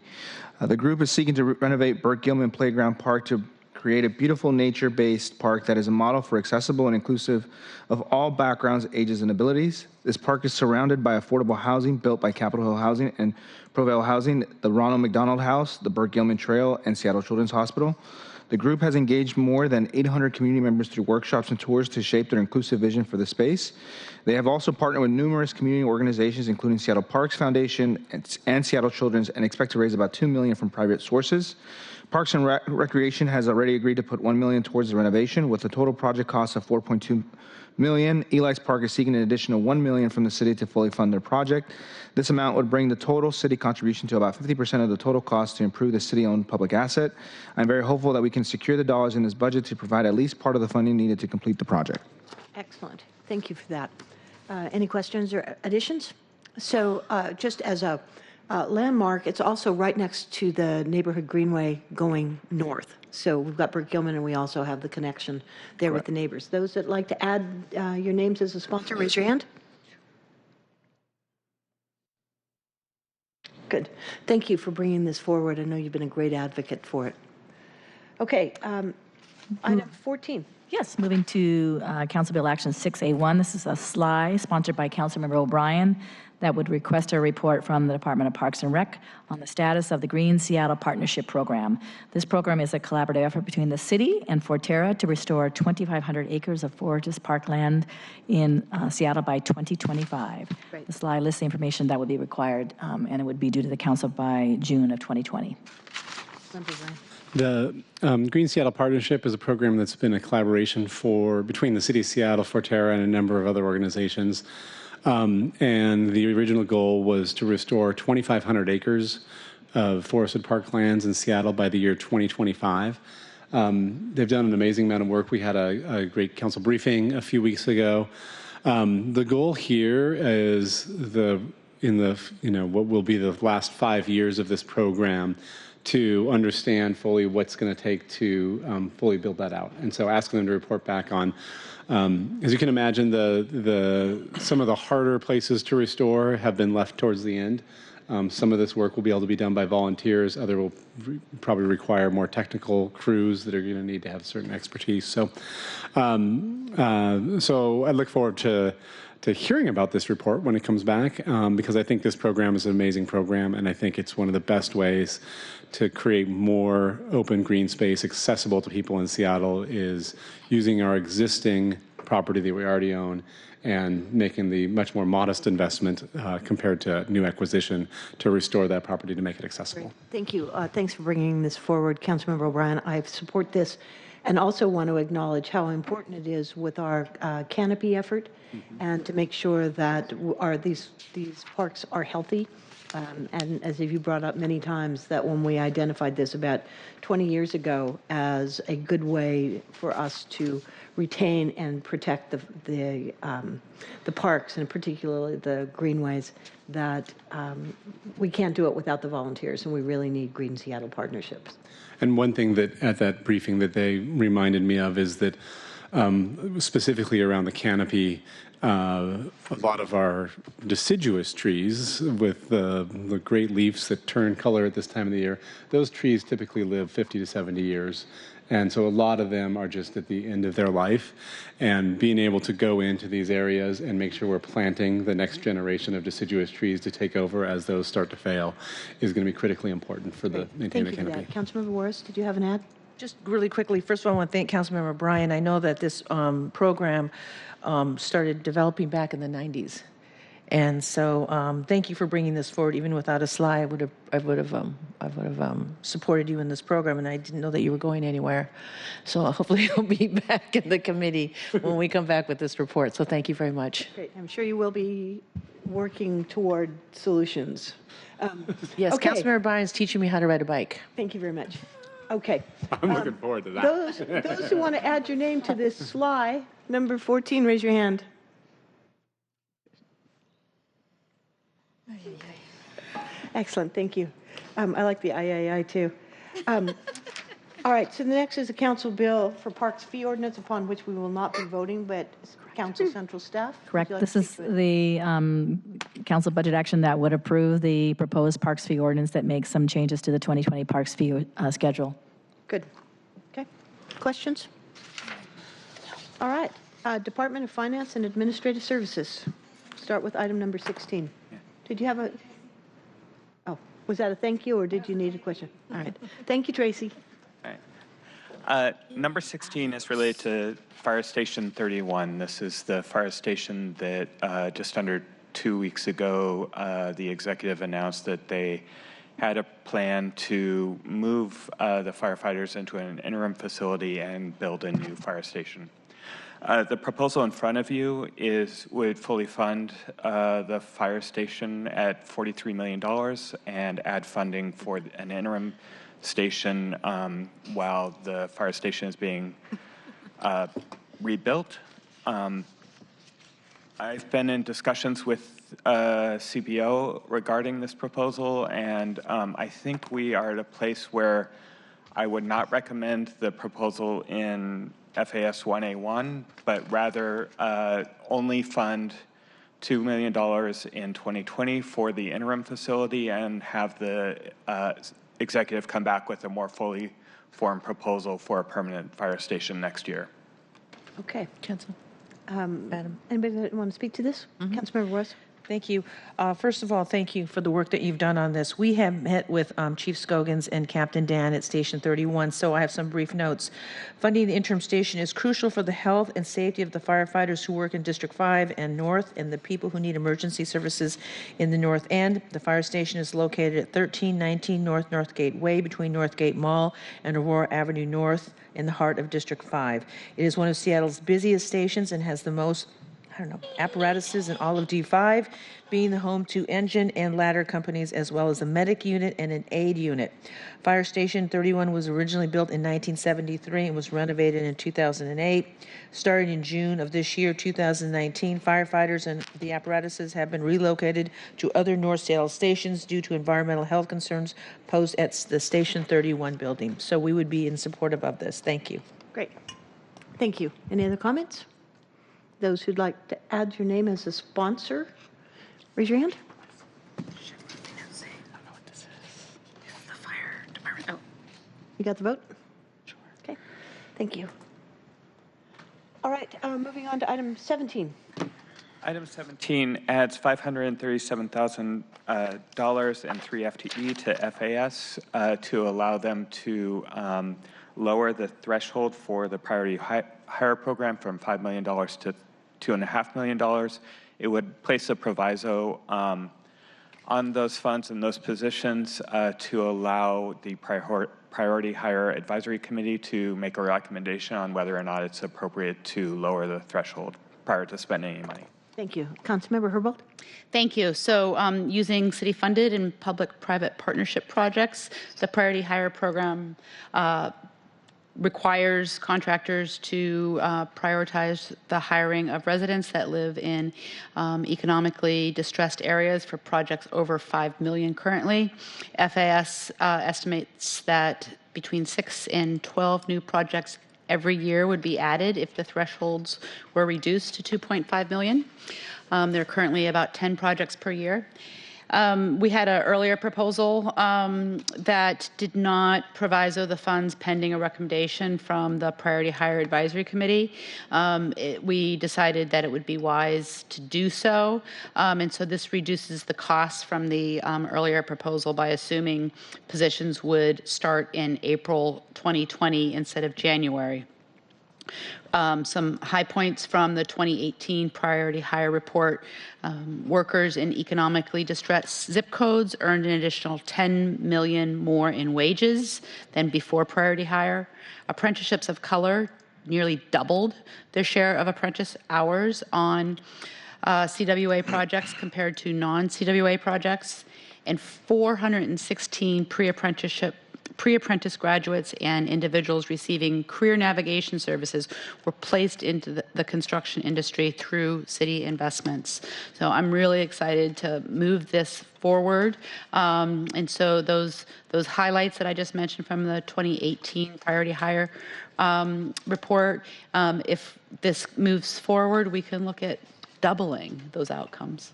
The group is seeking to renovate Burt Gilman Playground Park to create a beautiful nature-based park that is a model for accessible and inclusive of all backgrounds, ages, and abilities. This park is surrounded by affordable housing built by Capitol Hill Housing and Provale Housing, the Ronald McDonald House, the Burt Gilman Trail, and Seattle Children's Hospital. The group has engaged more than 800 community members through workshops and tours to shape their inclusive vision for the space. They have also partnered with numerous community organizations, including Seattle Parks Foundation and Seattle Children's, and expect to raise about $2 million from private sources. Parks and Recreation has already agreed to put $1 million towards the renovation, with a total project cost of $4.2 million. Eli's Park is seeking an additional $1 million from the city to fully fund their project. This amount would bring the total city contribution to about 50% of the total cost to improve the city-owned public asset. I'm very hopeful that we can secure the dollars in this budget to provide at least part of the funding needed to complete the project. Excellent. Thank you for that. Any questions or additions? So just as a landmark, it's also right next to the neighborhood greenway going north. So we've got Burt Gilman, and we also have the connection there with the neighbors. Those that like to add your names as a sponsor, raise your hand. Good. Thank you for bringing this forward. I know you've been a great advocate for it. Okay, item 14. Yes, moving to Council Bill Action 6A1. This is a SLI sponsored by Councilmember O'Brien that would request a report from the Department of Parks and Rec on the status of the Green Seattle Partnership Program. This program is a collaborative effort between the city and Forterra to restore 2,500 acres of forest parkland in Seattle by 2025. Great. The SLI lists the information that would be required, and it would be due to the council by June of 2020. The Green Seattle Partnership is a program that's been a collaboration between the City of Seattle, Forterra, and a number of other organizations. And the original goal was to restore 2,500 acres of forested parklands in Seattle by the year 2025. They've done an amazing amount of work. We had a great council briefing a few weeks ago. The goal here is what will be the last 5 years of this program to understand fully what's going to take to fully build that out. And so asking them to report back on, as you can imagine, some of the harder places to restore have been left towards the end. Some of this work will be able to be done by volunteers. Other will probably require more technical crews that are going to need to have certain expertise. So I look forward to hearing about this report when it comes back, because I think this program is an amazing program, and I think it's one of the best ways to create more open green space accessible to people in Seattle is using our existing property that we already own and making the much more modest investment compared to new acquisition to restore that property to make it accessible. Great. Thank you. Thanks for bringing this forward, Councilmember O'Brien. I support this and also want to acknowledge how important it is with our canopy effort and to make sure that these parks are healthy. And as you brought up many times, that when we identified this about 20 years ago as a good way for us to retain and protect the parks, and particularly the greenways, that we can't do it without the volunteers, and we really need Green Seattle partnerships. And one thing that at that briefing that they reminded me of is that specifically around the canopy, a lot of our deciduous trees with the great leaves that turn color at this time of the year, those trees typically live 50 to 70 years. And so a lot of them are just at the end of their life. And being able to go into these areas and make sure we're planting the next generation of deciduous trees to take over as those start to fail is going to be critically important for the maintaining the Thank you for canopy. that. Councilmember Juarez, did you have an ad? Just really quickly, first of all, I want to thank Councilmember Bryan. I know that this program started developing back in the 90s. And so thank you for bringing this forward. Even without a slide, I would have supported you in this program, and I didn't know that you were going anywhere. So hopefully you'll be back in the committee when we come back with this report. So thank you very much. Great. I'm sure you will be working toward solutions. Yes, okay. Councilmember Bryan's teaching me how to ride a bike. Thank you very much. Okay. I'm looking forward to that. Those who want to add your name to this SLY, number 14, raise your hand. Excellent, thank you. I like the III too. All right, so the next is a council bill for parks fee ordinance upon which we will not be voting, but council central staff. Correct. Would you like This to is speak to it? the council budget action that would approve the proposed parks fee ordinance that makes some changes to the 2020 parks fee schedule. Good. Okay. Questions? All right. Department of Finance and Administrative Services. Start with item number 16. Did you have a, oh, was that a thank you or did you need a question? All right. Thank you, Tracy. Number 16 is related to Fire Station 31. This is the fire station that just under 2 weeks ago, the executive announced that they had a plan to move the firefighters into an interim facility and build a new fire station. The proposal in front of you would fully fund the fire station at $43 million and add funding for an interim station while the fire station is being rebuilt. I've been in discussions with CPO regarding this proposal, and I think we are at a place where I would not recommend the proposal in FAS 1A1, but rather only fund $2 million in 2020 for the interim facility and have the executive come back with a more fully formed proposal for a permanent fire station next year. Okay. Council. Madam. Anybody that want to speak to this? Councilmember Ross? Thank you. First of all, thank you for the work that you've done on this. We have met with Chief Scogins and Captain Dan at Station 31, so I have some brief notes. Funding the interim station is crucial for the health and safety of the firefighters who work in District 5 and North and the people who need emergency services in the North End. The fire station is located at 1319 North Northgate Way between Northgate Mall and Aurora Avenue North in the heart of District 5. It is one of Seattle's busiest stations and has the most apparatuses in all of D5, being the home to engine and ladder companies, as well as a medic unit and an aid unit. Fire Station 31 was originally built in 1973 and was renovated in 2008. Starting in June of this year, 2019, firefighters and the apparatuses have been relocated to other North Seattle stations due to environmental health concerns posed at the Station 31 building. So we would be in support of this. Thank you. Great. Thank you. Any other comments? Those who'd like to add your name as a sponsor, raise your hand. You got the vote? Sure. Okay. Thank you. All right. Moving on to item 17. Item 17 adds $537,000 and 3 FTE to FAS to allow them to lower the threshold for the priority hire program from $5 million to $2.5 million. It would place a proviso on those funds and those positions to allow the priority hire advisory committee to make a recommendation on whether or not it's appropriate to lower the threshold prior to spending any money. Thank you. Councilmember Herbold? Thank you. So using city-funded and public-private partnership projects, the priority hire program requires contractors to prioritize the hiring of residents that live in economically distressed areas for projects over $5 million currently. FAS estimates that between 6 and 12 new projects every year would be added if the thresholds were reduced to 2.5 million. There are currently about 10 projects per year. We had an earlier proposal that did not proviso the funds pending a recommendation from the Priority Hire Advisory Committee. We decided that it would be wise to do so, and so this reduces the costs from the earlier proposal by assuming positions would start in April 2020 instead of January. Some high points from the 2018 Priority Hire Report. Workers in economically distressed zip codes earned an additional $10 million more in wages than before Priority Hire. Apprenticeships of color nearly doubled their share of apprentice hours on CWA projects compared to non-CWA projects, and 416 pre-apprentice graduates and individuals receiving career navigation services were placed into the construction industry through city investments. So I'm really excited to move this forward. And so those highlights that I just mentioned from the 2018 Priority Hire report, if this moves forward, we can look at doubling those outcomes.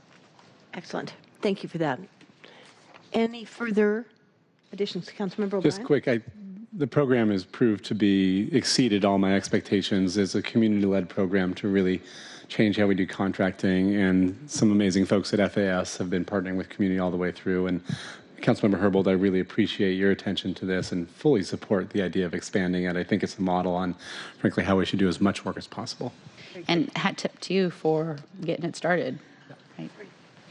Excellent. Thank you for that. Any further additions, Councilmember O'Brien? Just quick, the program has proved to be exceeded all my expectations. It's a community-led program to really change how we do contracting, and some amazing folks at FAS have been partnering with community all the way through. And Councilmember Herbold, I really appreciate your attention to this and fully support the idea of expanding it. I think it's a model on, frankly, how we should do as much work as possible. And hat tip to you for getting it started. Right.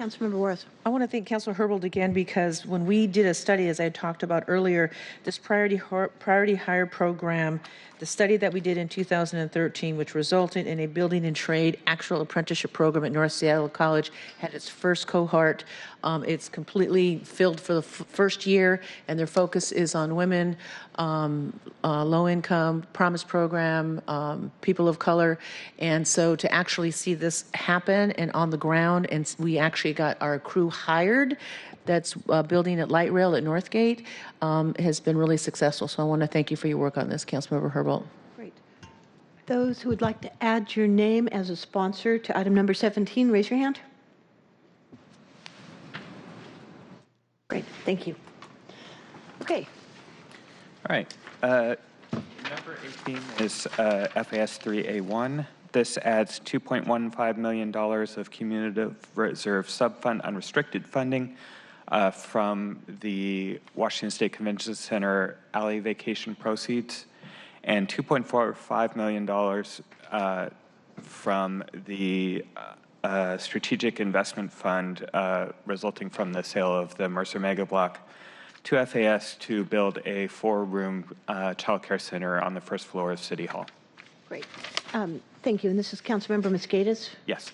Councilmember Worth. I want to thank Councilor Herbold again, because when we did a study, as I talked about earlier, this priority hire program, the study that we did in 2013, which resulted in a building and trade actual apprenticeship program at North Seattle College, had its first cohort. It's completely filled for the first year, and their focus is on women, low income, promise program, people of color. And so to actually see this happen and on the ground, and we actually got our crew hired that's building at Light Rail at Northgate, has been really successful. So I want to thank you for your work on this, Councilmember Herbold. Great. Those who would like to add your name as a sponsor to item number 17, raise your hand. Great, thank you. Okay. All right. Number 18 is FAS 3A1. This adds $2.15 million of cumulative reserve subfund unrestricted funding from the Washington State Convention Center alley vacation proceeds, and $2.45 million from the strategic investment fund resulting from the sale of the Mercer Mega Block to FAS to build a 4-room child care center on the first floor of City Hall. Great. Thank you. And this is Councilmember Mosqueda's? Yes.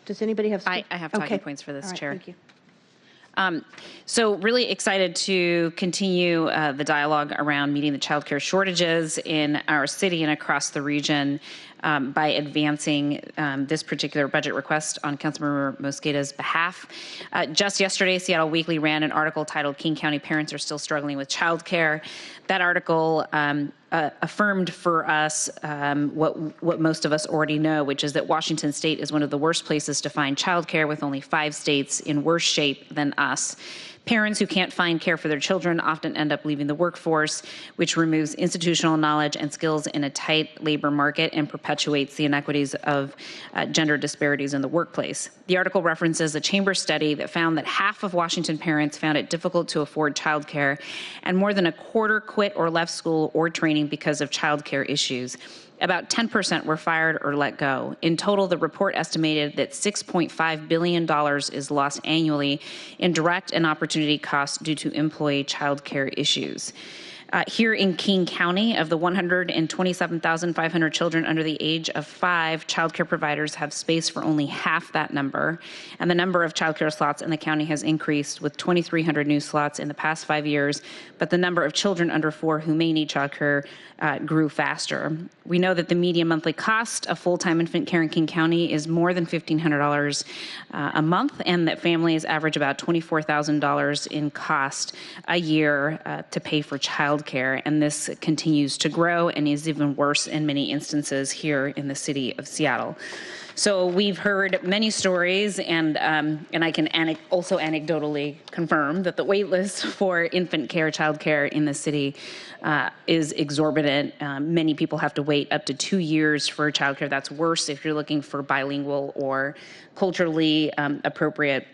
Does anybody have? I have talking points for this, All right, Chair. Thank you. So really excited to continue the dialogue around meeting the childcare shortages in our city and across the region by advancing this particular budget request on Councilmember Mosqueda's behalf. Just yesterday, Seattle Weekly ran an article titled "King County Parents Are Still Struggling with Childcare." That article affirmed for us what most of us already know, which is that Washington State is one of the worst places to find childcare, with only 5 states in worse shape than us. Parents who can't find care for their children often end up leaving the workforce, which removes institutional knowledge and skills in a tight labor market and perpetuates the inequities of gender disparities in the workplace. The article references a chamber study that found that half of Washington parents found it difficult to afford childcare, and more than a quarter quit or left school or training because of childcare issues. About 10% were fired or let go. In total, the report estimated that $6.5 billion is lost annually in direct and opportunity costs due to employee child care issues. Here in King County, of the 127,500 children under the age of 5, childcare providers have space for only half that number, and the number of childcare slots in the county has increased with 2,300 new slots in the past 5 years, but the number of children under 4 who may need childcare grew faster. We know that the median monthly cost of full-time infant care in King County is more than $1,500 a month, and that families average about $24,000 in cost a year to pay for child childcare, and this continues to grow and is even worse in many instances here in the city of Seattle. So we've heard many stories, and I can also anecdotally confirm that the wait list for infant care, child care in the city is exorbitant. Many people have to wait up to 2 years for child care. That's worse if you're looking for bilingual or culturally appropriate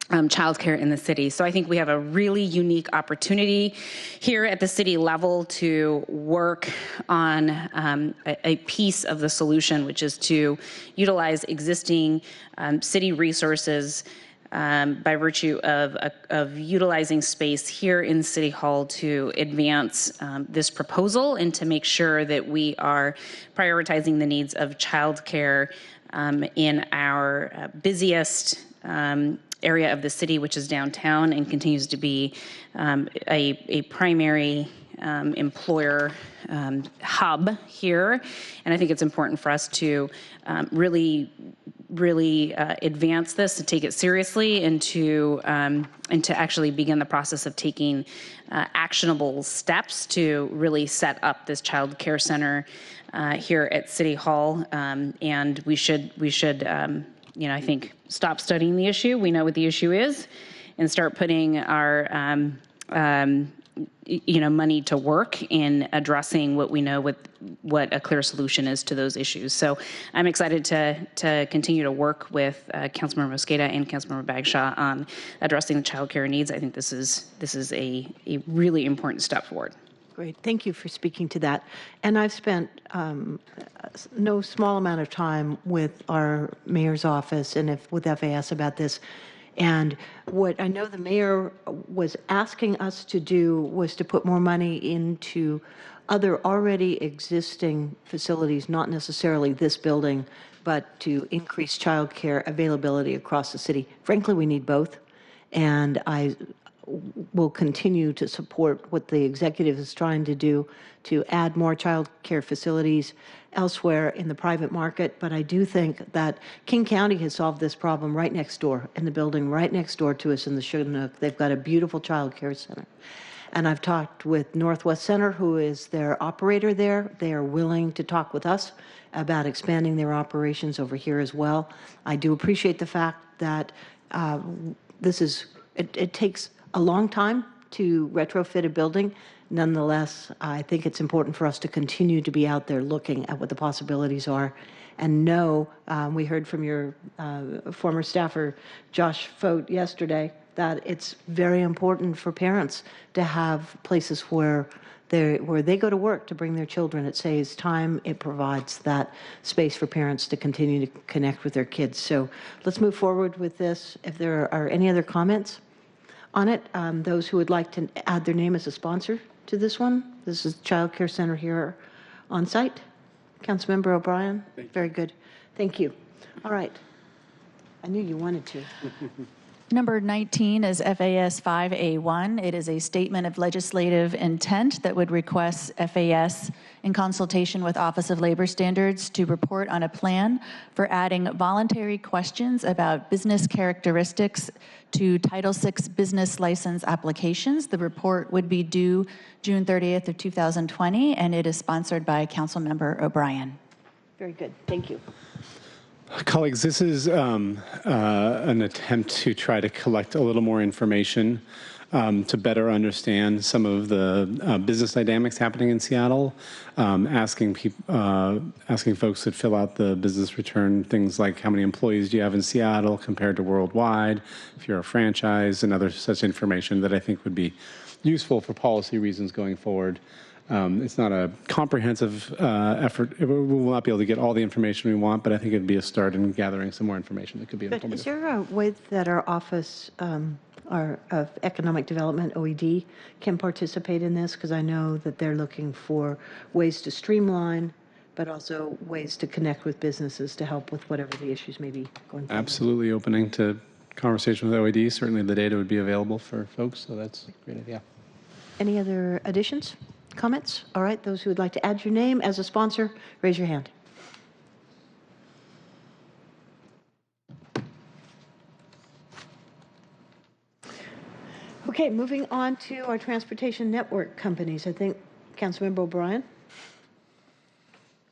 childcare in the city. So I think we have a really unique opportunity here at the city level to work on a piece of the solution, which is to utilize existing city resources by virtue of utilizing space here in City Hall to advance this proposal and to make sure that we are prioritizing the needs of childcare in our busiest area of the city, which is downtown, and continues to be a primary employer hub here. And I think it's important for us to really advance this, to take it seriously, and to actually begin the process of taking actionable steps to really set up this child care center here at City Hall. And we should I think, stop studying the issue. We know what the issue is, and start putting our, money to work in addressing what we know what a clear solution is to those issues. So I'm excited to continue to work with Councilmember Mosqueda and Councilmember Bagshaw on addressing the child care needs. I think this is a really important step forward. Great. Thank you for speaking to that. And I've spent no small amount of time with our mayor's office and with FAS about this. And what I know the mayor was asking us to do was to put more money into other already existing facilities, not necessarily this building, but to increase childcare availability across the city. Frankly, we need both. And I will continue to support what the executive is trying to do to add more child care facilities elsewhere in the private market. But I do think that King County has solved this problem right next door, in the building right next door to us in the Chinook. They've got a beautiful child care center. And I've talked with Northwest Center, who is their operator there. They are willing to talk with us about expanding their operations over here as well. I do appreciate the fact that it takes a long time to retrofit a building. Nonetheless, I think it's important for us to continue to be out there looking at what the possibilities are. And know, we heard from your former staffer, Josh Fote, yesterday, that it's very important for parents to have places where they go to work to bring their children. It saves time. It provides that space for parents to continue to connect with their kids. So let's move forward with this. If there are any other comments on it, those who would like to add their name as a sponsor to this one. This is Child Care Center here on site. Councilmember O'Brien. Very good. Thank you. All right. I knew you wanted to. Number 19 is FAS 5A1. It is a statement of legislative intent that would request FAS, in consultation with Office of Labor Standards, to report on a plan for adding voluntary questions about business characteristics to Title VI business license applications. The report would be due June 30th of 2020, and it is sponsored by Councilmember O'Brien. Very good. Thank you. Colleagues, this is an attempt to try to collect a little more information to better understand some of the business dynamics happening in Seattle, asking folks to fill out the business return, things like how many employees do you have in Seattle compared to worldwide, if you're a franchise, and other such information that I think would be useful for policy reasons going forward. It's not a comprehensive effort. We will not be able to get all the information we want, but I think it'd be a start in gathering some more information that could be informative. Is there a way that our Office of Economic Development, OED, can participate in this? Because I know that they're looking for ways to streamline, but also ways to connect with businesses to help with whatever the issues may be going forward. Absolutely opening to conversation with OED. Certainly the data would be available for folks, so that's a great idea. Any other additions? Comments? All right, those who would like to add your name as a sponsor, raise your hand. Okay, moving on to our transportation network companies. I think Councilmember O'Brien.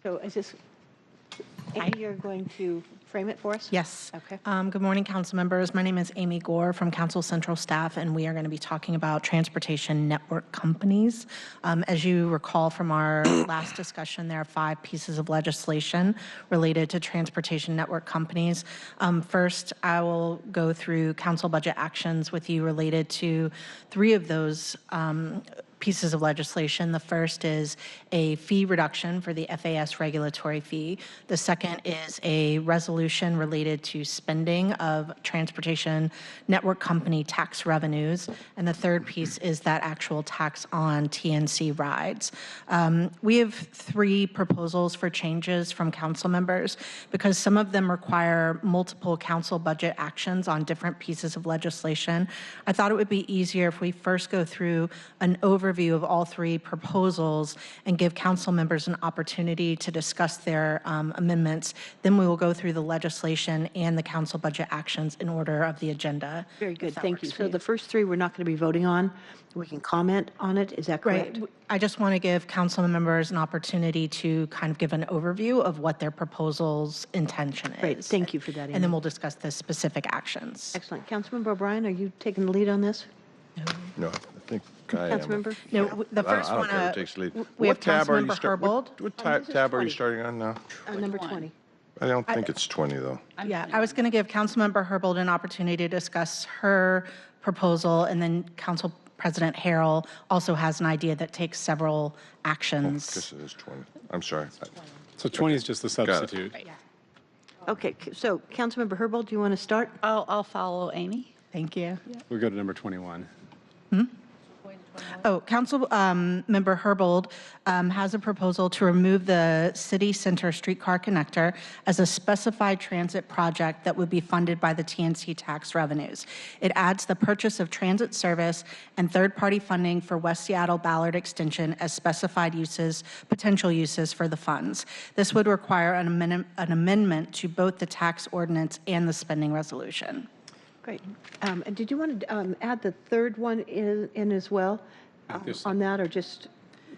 So is this, Amy, you're going to frame it for us? Yes. Okay. Good morning, council members. My name is Amy Gore from Council Central Staff, and we are going to be talking about transportation network companies. As you recall from our last discussion, there are 5 pieces of legislation related to transportation network companies. First, I will go through council budget actions with you related to 3 of those pieces of legislation. The first is a fee reduction for the FAS regulatory fee. The second is a resolution related to spending of transportation network company tax revenues. And the third piece is that actual tax on TNC rides. We have 3 proposals for changes from council members because some of them require multiple council budget actions on different pieces of legislation. I thought it would be easier if we first go through an overview of all 3 proposals and give council members an opportunity to discuss their amendments. Then we will go through the legislation and the council budget actions in order of the agenda. Very good, thank you. So the first 3 we're not going to be voting on. We can comment on it, is that correct? Right. I just want to give council members an opportunity to kind of give an overview of what their proposal's intention is. Great, thank you for that, Amy. And then we'll discuss the specific actions. Excellent. Councilmember O'Brien, are you taking the lead on this? No, I think I am. Councilmember? No, the first I don't one, care who takes the lead. we have What tab are you Councilmember Herbold. What this is tab are you 20. starting on now? Number 20. I don't think it's 20, though. Yeah, I was going to give Councilmember Herbold an opportunity to discuss her proposal, and then Council President Harrell also has an idea that takes several I actions. guess it is 20. I'm sorry. So 20 is just the substitute. Okay, so Councilmember Herbold, do you want to start? I'll follow Amy. Thank you. We'll go to number 21. Oh, Council Member Herbold has a proposal to remove the City Center Streetcar Connector as a specified transit project that would be funded by the TNC tax revenues. It adds the purchase of transit service and third-party funding for West Seattle Ballard Extension as specified uses, potential uses for the funds. This would require an amendment to both the tax ordinance and the spending resolution. Great. And did you want to add the third one in as well on that, or just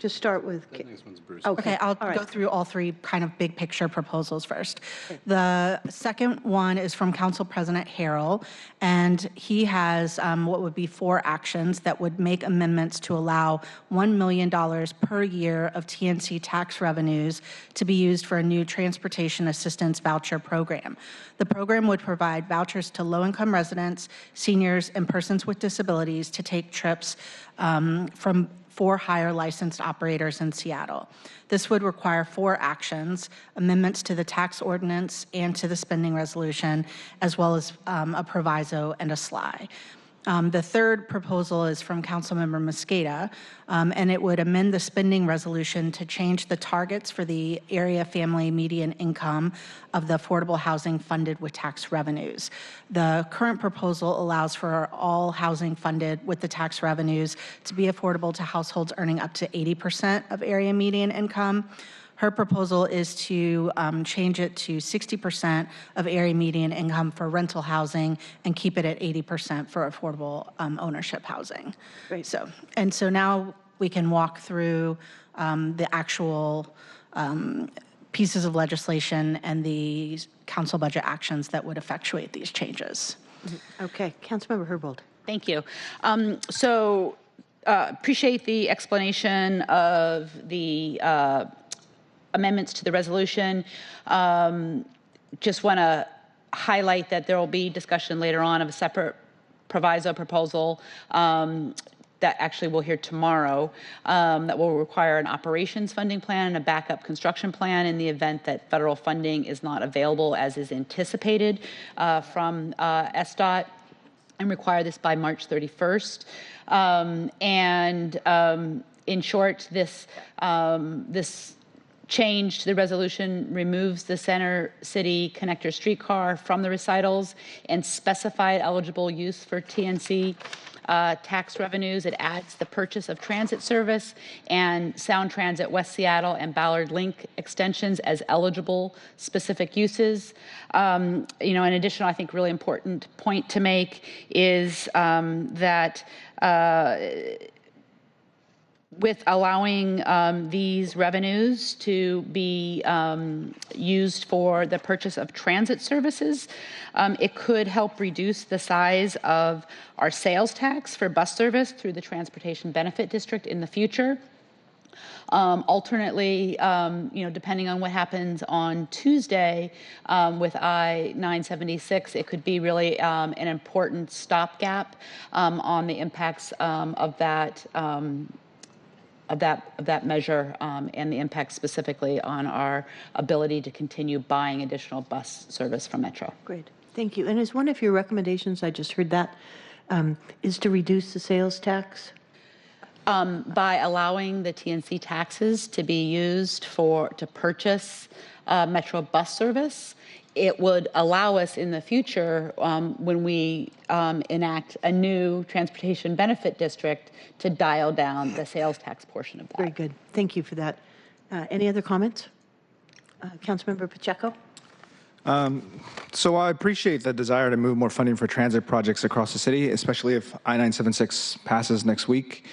start with? The next one's Bruce. Okay, I'll all right. go through all 3 kind of big picture proposals first. The second one is from Council President Harrell, and he has what would be 4 actions that would make amendments to allow $1 million per year of TNC tax revenues to be used for a new transportation assistance voucher program. The program would provide vouchers to low-income residents, seniors, and persons with disabilities to take trips from 4 higher licensed operators in Seattle. This would require 4 actions: amendments to the tax ordinance and to the spending resolution, as well as a proviso and a SLY. The third proposal is from Councilmember Mosqueda, and it would amend the spending resolution to change the targets for the area family median income of the affordable housing funded with tax revenues. The current proposal allows for all housing funded with the tax revenues to be affordable to households earning up to 80% of area median income. Her proposal is to change it to 60% of area median income for rental housing and keep it at 80% for affordable ownership housing. Great. So now we can walk through the actual pieces of legislation and the council budget actions that would effectuate these changes. Okay, Councilmember Herbold. Thank you. Appreciate the explanation of the amendments to the resolution. Just want to highlight that there will be discussion later on of a separate proviso proposal that actually we'll hear tomorrow that will require an operations funding plan and a backup construction plan in the event that federal funding is not available as is anticipated from SDOT, and require this by March 31st. In short, this change to the resolution removes the Center City Connector streetcar from the recitals and specified eligible use for TNC tax revenues. It adds the purchase of transit service and Sound Transit West Seattle and Ballard Link extensions as eligible specific uses. In addition, I think really important point to make is that with allowing these revenues to be used for the purchase of transit services, it could help reduce the size of our sales tax for bus service through the Transportation Benefit District in the future. Alternately, depending on what happens on Tuesday with I-976, it could be really an important stopgap on the impacts of that measure and the impact specifically on our ability to continue buying additional bus service from Metro. Great, thank you. And is one of your recommendations, I just heard that, is to reduce the sales tax? By allowing the TNC taxes to be used to purchase Metro bus service, it would allow us in the future, when we enact a new transportation benefit district, to dial down the sales tax portion of that. Very good. Thank you for that. Any other comments? Councilmember Pacheco? So I appreciate the desire to move more funding for transit projects across the city, especially if I-976 passes next week.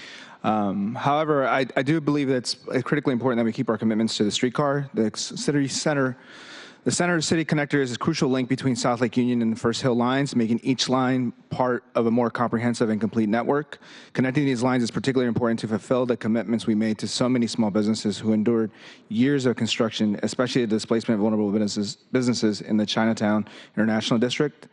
However, I do believe that it's critically important that we keep our commitments to the streetcar. The Center City Connector is a crucial link between South Lake Union and the First Hill lines, making each line part of a more comprehensive and complete network. Connecting these lines is particularly important to fulfill the commitments we made to so many small businesses who endured years of construction, especially the displacement of vulnerable businesses in the Chinatown International District.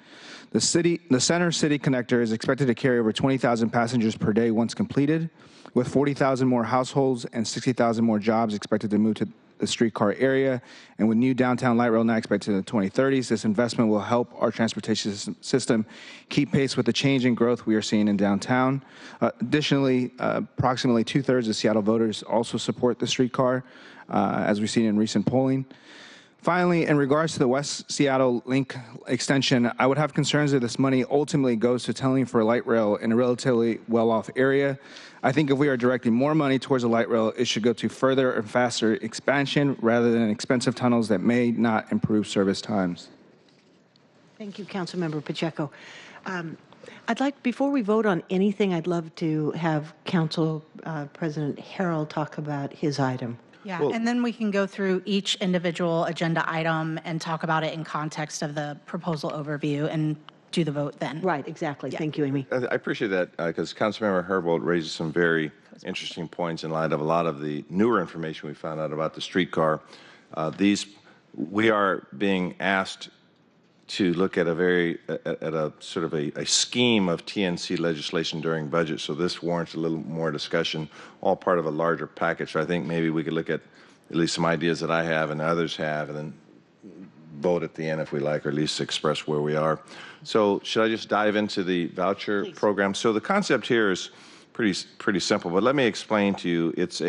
The Center City Connector is expected to carry over 20,000 passengers per day once completed, with 40,000 more households and 60,000 more jobs expected to move to the streetcar area. And with new downtown light rail now expected in the 2030s, this investment will help our transportation system keep pace with the change in growth we are seeing in downtown. Additionally, approximately 2/3 of Seattle voters also support the streetcar, as we've seen in recent polling. Finally, in regards to the West Seattle Link extension, I would have concerns that this money ultimately goes to tunneling for light rail in a relatively well-off area. I think if we are directing more money towards a light rail, it should go to further and faster expansion rather than expensive tunnels that may not improve service times. Thank you, Councilmember Pacheco. Before we vote on anything, I'd love to have Council President Harrell talk about his item. Yeah, and then we can go through each individual agenda item and talk about it in context of the proposal overview and do the vote then. Right, exactly. Yeah. Thank you, Amy. I appreciate that because Councilmember Herbold raises some very interesting points in light of a lot of the newer information we found out about the streetcar. We are being asked to look at a sort of a scheme of TNC legislation during budget. So this warrants a little more discussion, all part of a larger package. So I think maybe we could look at least some ideas that I have and others have, and then vote at the end if we like, or at least express where we are. So should I just dive into the voucher program? So the concept here is pretty simple, but let me explain to you. It's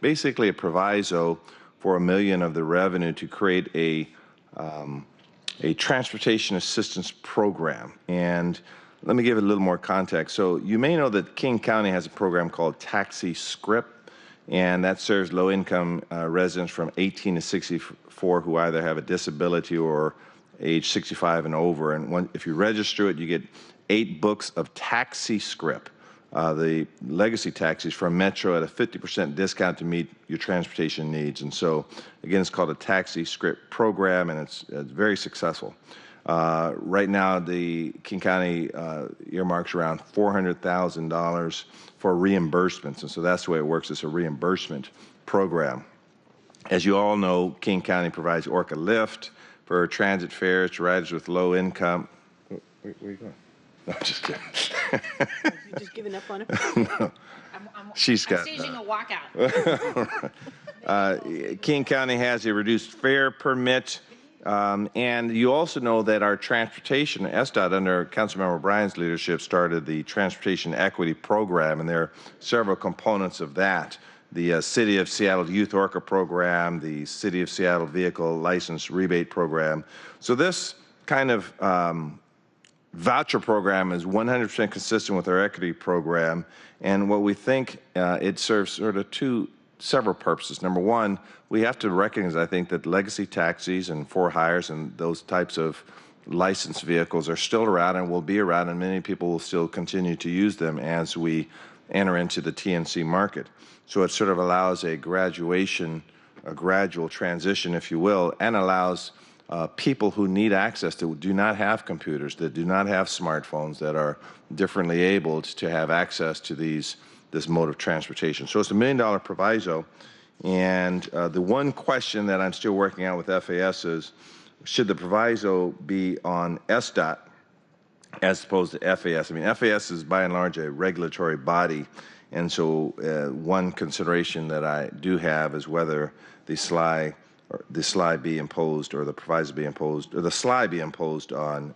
basically a proviso for $1 million of the revenue to create a transportation assistance program. And let me give it a little more context. So you may know that King County has a program called Taxi Script, and that serves low-income residents from 18 to 64 who either have a disability or age 65 and over. And if you register it, you get 8 books of Taxi Script, the legacy taxis from Metro at a 50% discount to meet your transportation needs. And so, again, it's called a Taxi Script program, and it's very successful. Right now, the King County earmarks around $400,000 for reimbursements, and so that's the way it works. It's a reimbursement program. As you all know, King County provides Orca Lift for transit fares to riders with low income. Where are you going? No, I'm just kidding. You just giving up on it? No. I'm got staging a walkout. King County has a reduced fare permit. And you also know that our transportation, SDOT, under Councilmember O'Brien's leadership, started the Transportation Equity Program, and there are several components of that. the City of Seattle Youth Orca Program, the City of Seattle Vehicle License Rebate Program. So this kind of voucher program is 100% consistent with our equity program, and what we think it serves sort of several purposes. Number one, we have to recognize, I think, that legacy taxis and for-hires and those types of licensed vehicles are still around and will be around, and many people will still continue to use them as we enter into the TNC market. So it sort of allows a gradual transition, if you will, and allows people who need access to do not have computers, that do not have smartphones, that are differently abled to have access to this mode of transportation. So it's $1 million proviso. And the one question that I'm still working out with FAS is, should the proviso be on SDOT as opposed to FAS? I mean, FAS is by and large a regulatory body. And so one consideration that I do have is whether the SLI be imposed, or the proviso be imposed, or the SLI be imposed on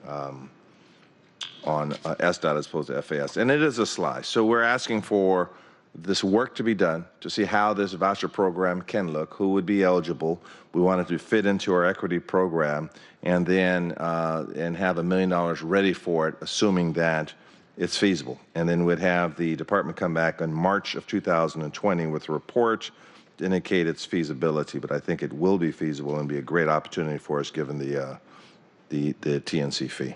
SDOT as opposed to FAS. And it is a SLI. So we're asking for this work to be done to see how this voucher program can look, who would be eligible. We want it to fit into our equity program, and then and have $1 million ready for it, assuming that it's feasible. And then we'd have the department come back in March of 2020 with a report to indicate its feasibility. But I think it will be feasible and be a great opportunity for us given the TNC fee.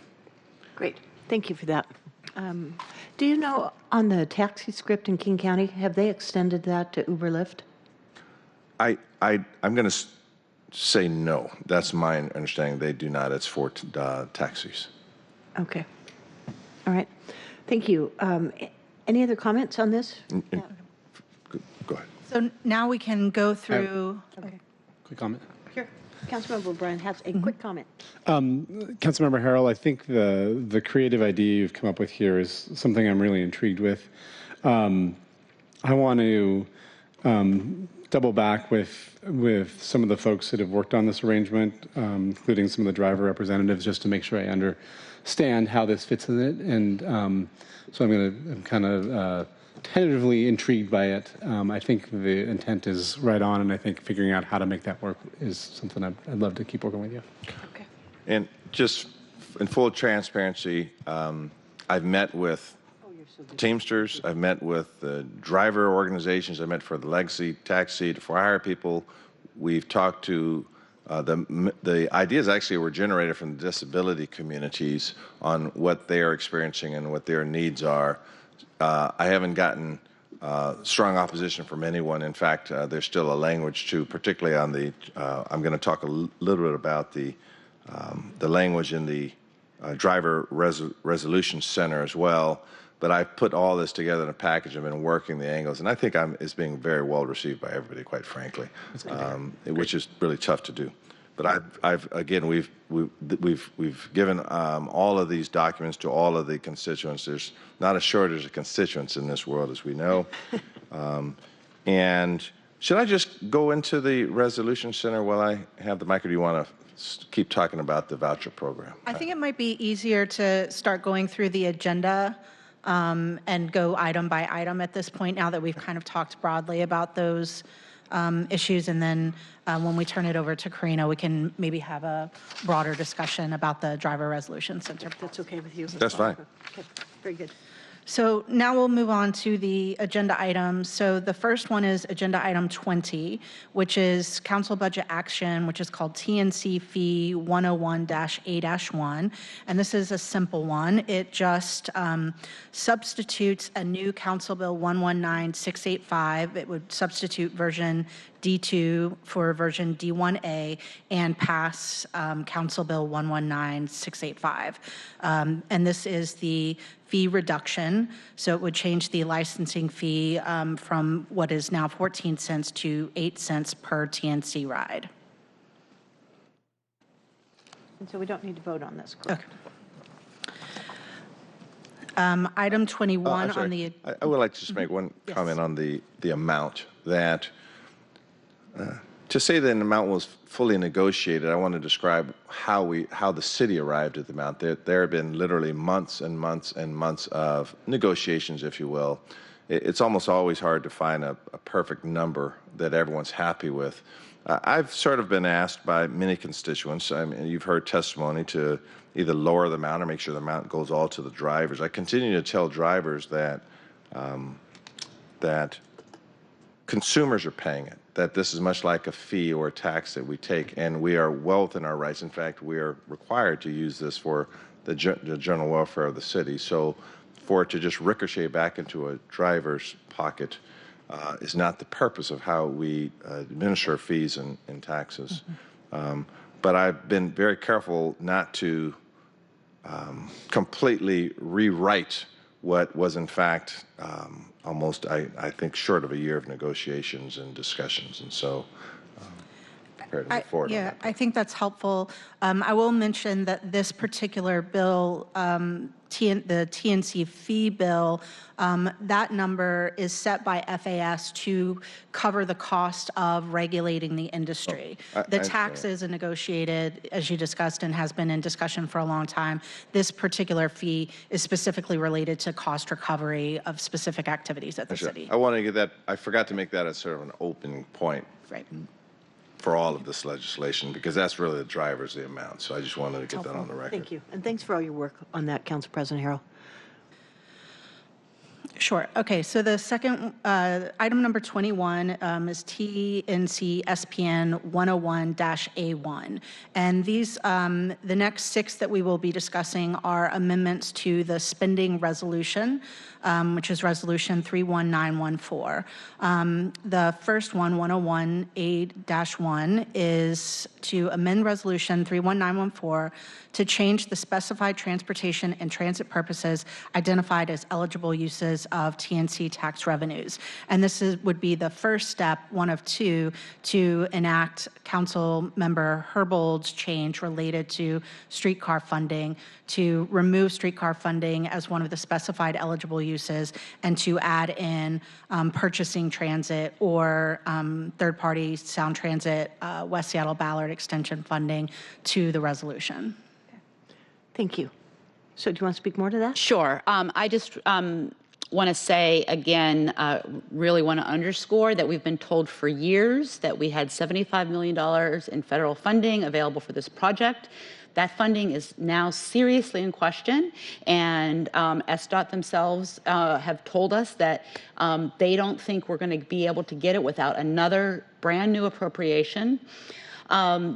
Great. Thank you for that. Do you know, on the taxi script in King County, have they extended that to Uber Lyft? I'm going to say no. That's my understanding. They do not. It's for taxis. Okay. All right. Thank you. Any other comments on this? Go ahead. So now we can go through. Okay. Quick comment. Sure. Councilmember O'Brien has a quick comment. Councilmember Harrell, I think the creative idea you've come up with here is something I'm really intrigued with. I want to double back with some of the folks that have worked on this arrangement, including some of the driver representatives, just to make sure I understand how this fits in it. And so I'm kind of tentatively intrigued by it. I think the intent is right on, and I think figuring out how to make that work is something I'd love to keep working with you. Okay. And just in full transparency, I've met with Teamsters, I've met with the driver organizations, I've met for the legacy taxi, to for-hire people. We've talked to the ideas actually were generated from the disability communities on what they are experiencing and what their needs are. I haven't gotten strong opposition from anyone. In fact, there's still a language too, particularly on the, I'm going to talk a little bit about the language in the Driver Resolution Center as well. But I've put all this together in a package. I've been working the angles, and I think it's being very well received by everybody, quite frankly, which is really tough to do. But we've given all of these documents to all of the constituents. There's not a shortage of constituents in this world, as we know. And should I just go into the Resolution Center while I have the mic, or do you want to keep talking about the voucher program? I think it might be easier to start going through the agenda and go item by item at this point, now that we've kind of talked broadly about those issues. And then when we turn it over to Karina, we can maybe have a broader discussion about the Driver Resolution Center. That's okay with you? That's fine. Okay. Very good. So now we'll move on to the agenda items. So the first one is agenda item 20, which is council budget action, which is called TNC fee 101-A-1. And this is a simple one. It just substitutes a new Council Bill 119685. It would substitute version D2 for version D1A and pass Council Bill 119685. And this is the fee reduction. So it would change the licensing fee from what is now 14 cents to 8 cents per TNC ride. And so we don't need to vote on this, correct? Okay. Item 21 on the... I would like to just make one comment on the amount. That to say that an amount was fully negotiated, I want to describe how the city arrived at the amount. There have been literally months and months and months of negotiations, if you will. it's almost always hard to find a perfect number that everyone's happy with. I've sort of been asked by many constituents, I mean, you've heard testimony, to either lower the amount or make sure the amount goes all to the drivers. I continue to tell drivers that that consumers are paying it, that this is much like a fee or a tax that we take, and we are well within our rights. In fact, we are required to use this for the general welfare of the city. So for it to just ricochet back into a driver's pocket is not the purpose of how we administer fees and taxes. But I've been very careful not to completely rewrite what was in fact almost, I think, short of a year of negotiations and discussions. And so prepared to move forward. Yeah, I think that's helpful. I will mention that this particular bill, the TNC fee bill, that number is set by FAS to cover the cost of regulating the industry. The taxes are negotiated, as you discussed, and has been in discussion for a long time. This particular fee is specifically related to cost recovery of specific activities at the city. I want to get that, I forgot to make that as sort of an open point. Right. For all of this legislation, because that's really the driver's the amount. So I just wanted to get that on the record. Thank you. And thanks for all your work on that, Council President Harrell. Sure. Okay. So the second item number 21 is TNC SPN 101-A1, and these the next 6 that we will be discussing are amendments to the spending resolution, which is Resolution 31914. The first one, 101A-1, is to amend Resolution 31914 to change the specified transportation and transit purposes identified as eligible uses of TNC tax revenues. And this would be the first step, one of 2, to enact Council Member Herbold's change related to streetcar funding, to remove streetcar funding as one of the specified eligible uses, and to add in purchasing transit or third-party sound transit West Seattle Ballard extension funding to the resolution. Thank you. So do you want to speak more to that? Sure. I just want to say again, really want to underscore that we've been told for years that we had $75 million in federal funding available for this project. That funding is now seriously in question, and SDOT themselves have told us that they don't think we're going to be able to get it without another brand new appropriation.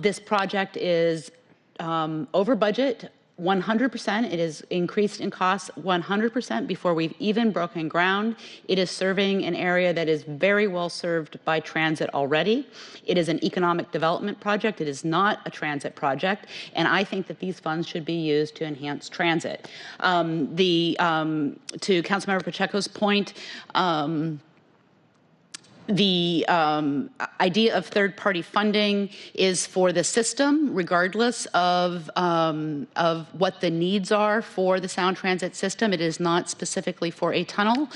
This project is over budget 100%. It is increased in cost 100% before we've even broken ground. It is serving an area that is very well served by transit already. It is an economic development project. It is not a transit project, and I think that these funds should be used to enhance transit. To Councilmember Pacheco's point, the idea of third-party funding is for the system, regardless of what the needs are for the sound transit system. It is not specifically for a tunnel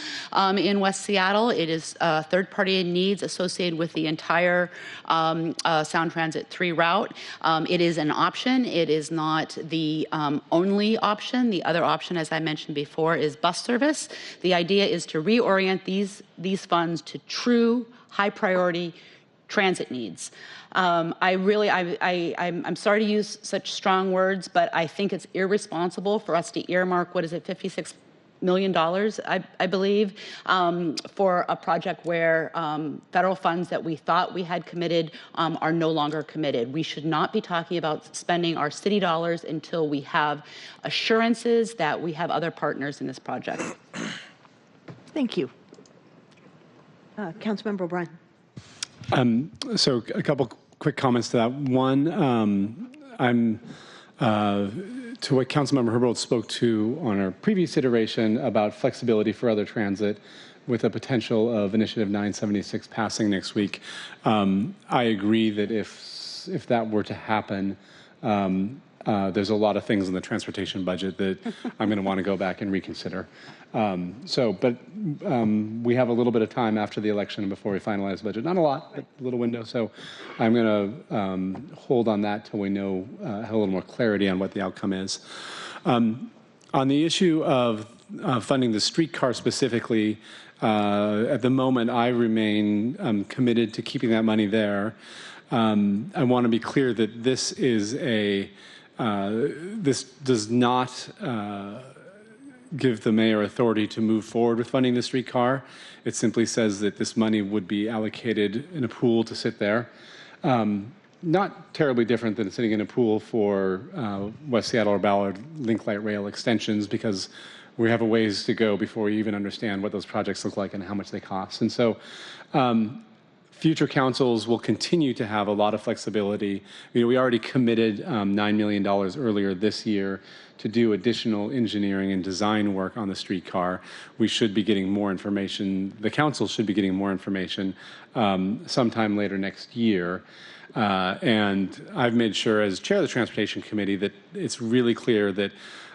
in West Seattle. It is third-party needs associated with the entire Sound Transit 3 route. It is an option. It is not the only option. The other option, as I mentioned before, is bus service. The idea is to reorient these funds to true high priority transit needs. I'm sorry to use such strong words, but I think it's irresponsible for us to earmark, what is it, $56 million, I believe, for a project where federal funds that we thought we had committed are no longer committed. We should not be talking about spending our city dollars until we have assurances that we have other partners in this project. Thank you. Councilmember O'Brien. So a couple quick comments to that. One, to what Councilmember Herbold spoke to on our previous iteration about flexibility for other transit with the potential of Initiative 976 passing next week. I agree that if that were to happen, there's a lot of things in the transportation budget that I'm going to want to go back and reconsider. But we have a little bit of time after the election before we finalize the budget. Not a lot, but a little window. So I'm going to hold on that till we know, have a little more clarity on what the outcome is. On the issue of funding the streetcar specifically, At the moment, I remain committed to keeping that money there. I want to be clear that this is this does not give the mayor authority to move forward with funding the streetcar. It simply says that this money would be allocated in a pool to sit there. Not terribly different than sitting in a pool for West Seattle or Ballard Link Light Rail extensions, because we have a ways to go before we even understand what those projects look like and how much they cost. And so future councils will continue to have a lot of flexibility. We already committed $9 million earlier this year to do additional engineering and design work on the streetcar. We should be getting more information. The council should be getting more information sometime later next year. And I've made sure, as chair of the Transportation Committee, that it's really clear that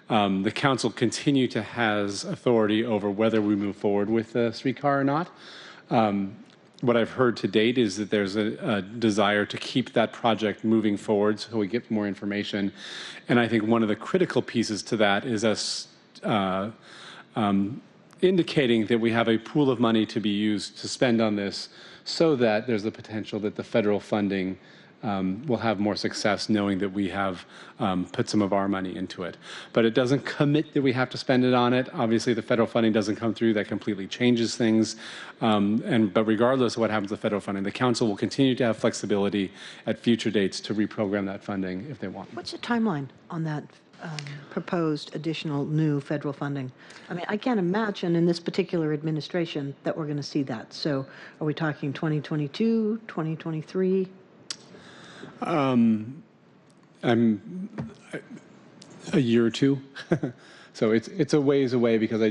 the council continue to has authority over whether we move forward with the streetcar or not. What I've heard to date is that there's a desire to keep that project moving forward so we get more information. And I think one of the critical pieces to that is us indicating that we have a pool of money to be used to spend on this, so that there's the potential that the federal funding will have more success, knowing that we have put some of our money into it. But it doesn't commit that we have to spend it on it. Obviously, the federal funding doesn't come through. That completely changes things. But regardless of what happens to federal funding, the council will continue to have flexibility at future dates to reprogram that funding if they want. What's the timeline on that proposed additional new federal funding? I mean, I can't imagine in this particular administration that we're going to see that. So are we talking 2022, 2023? I'm a year or two. So it's a ways away, because I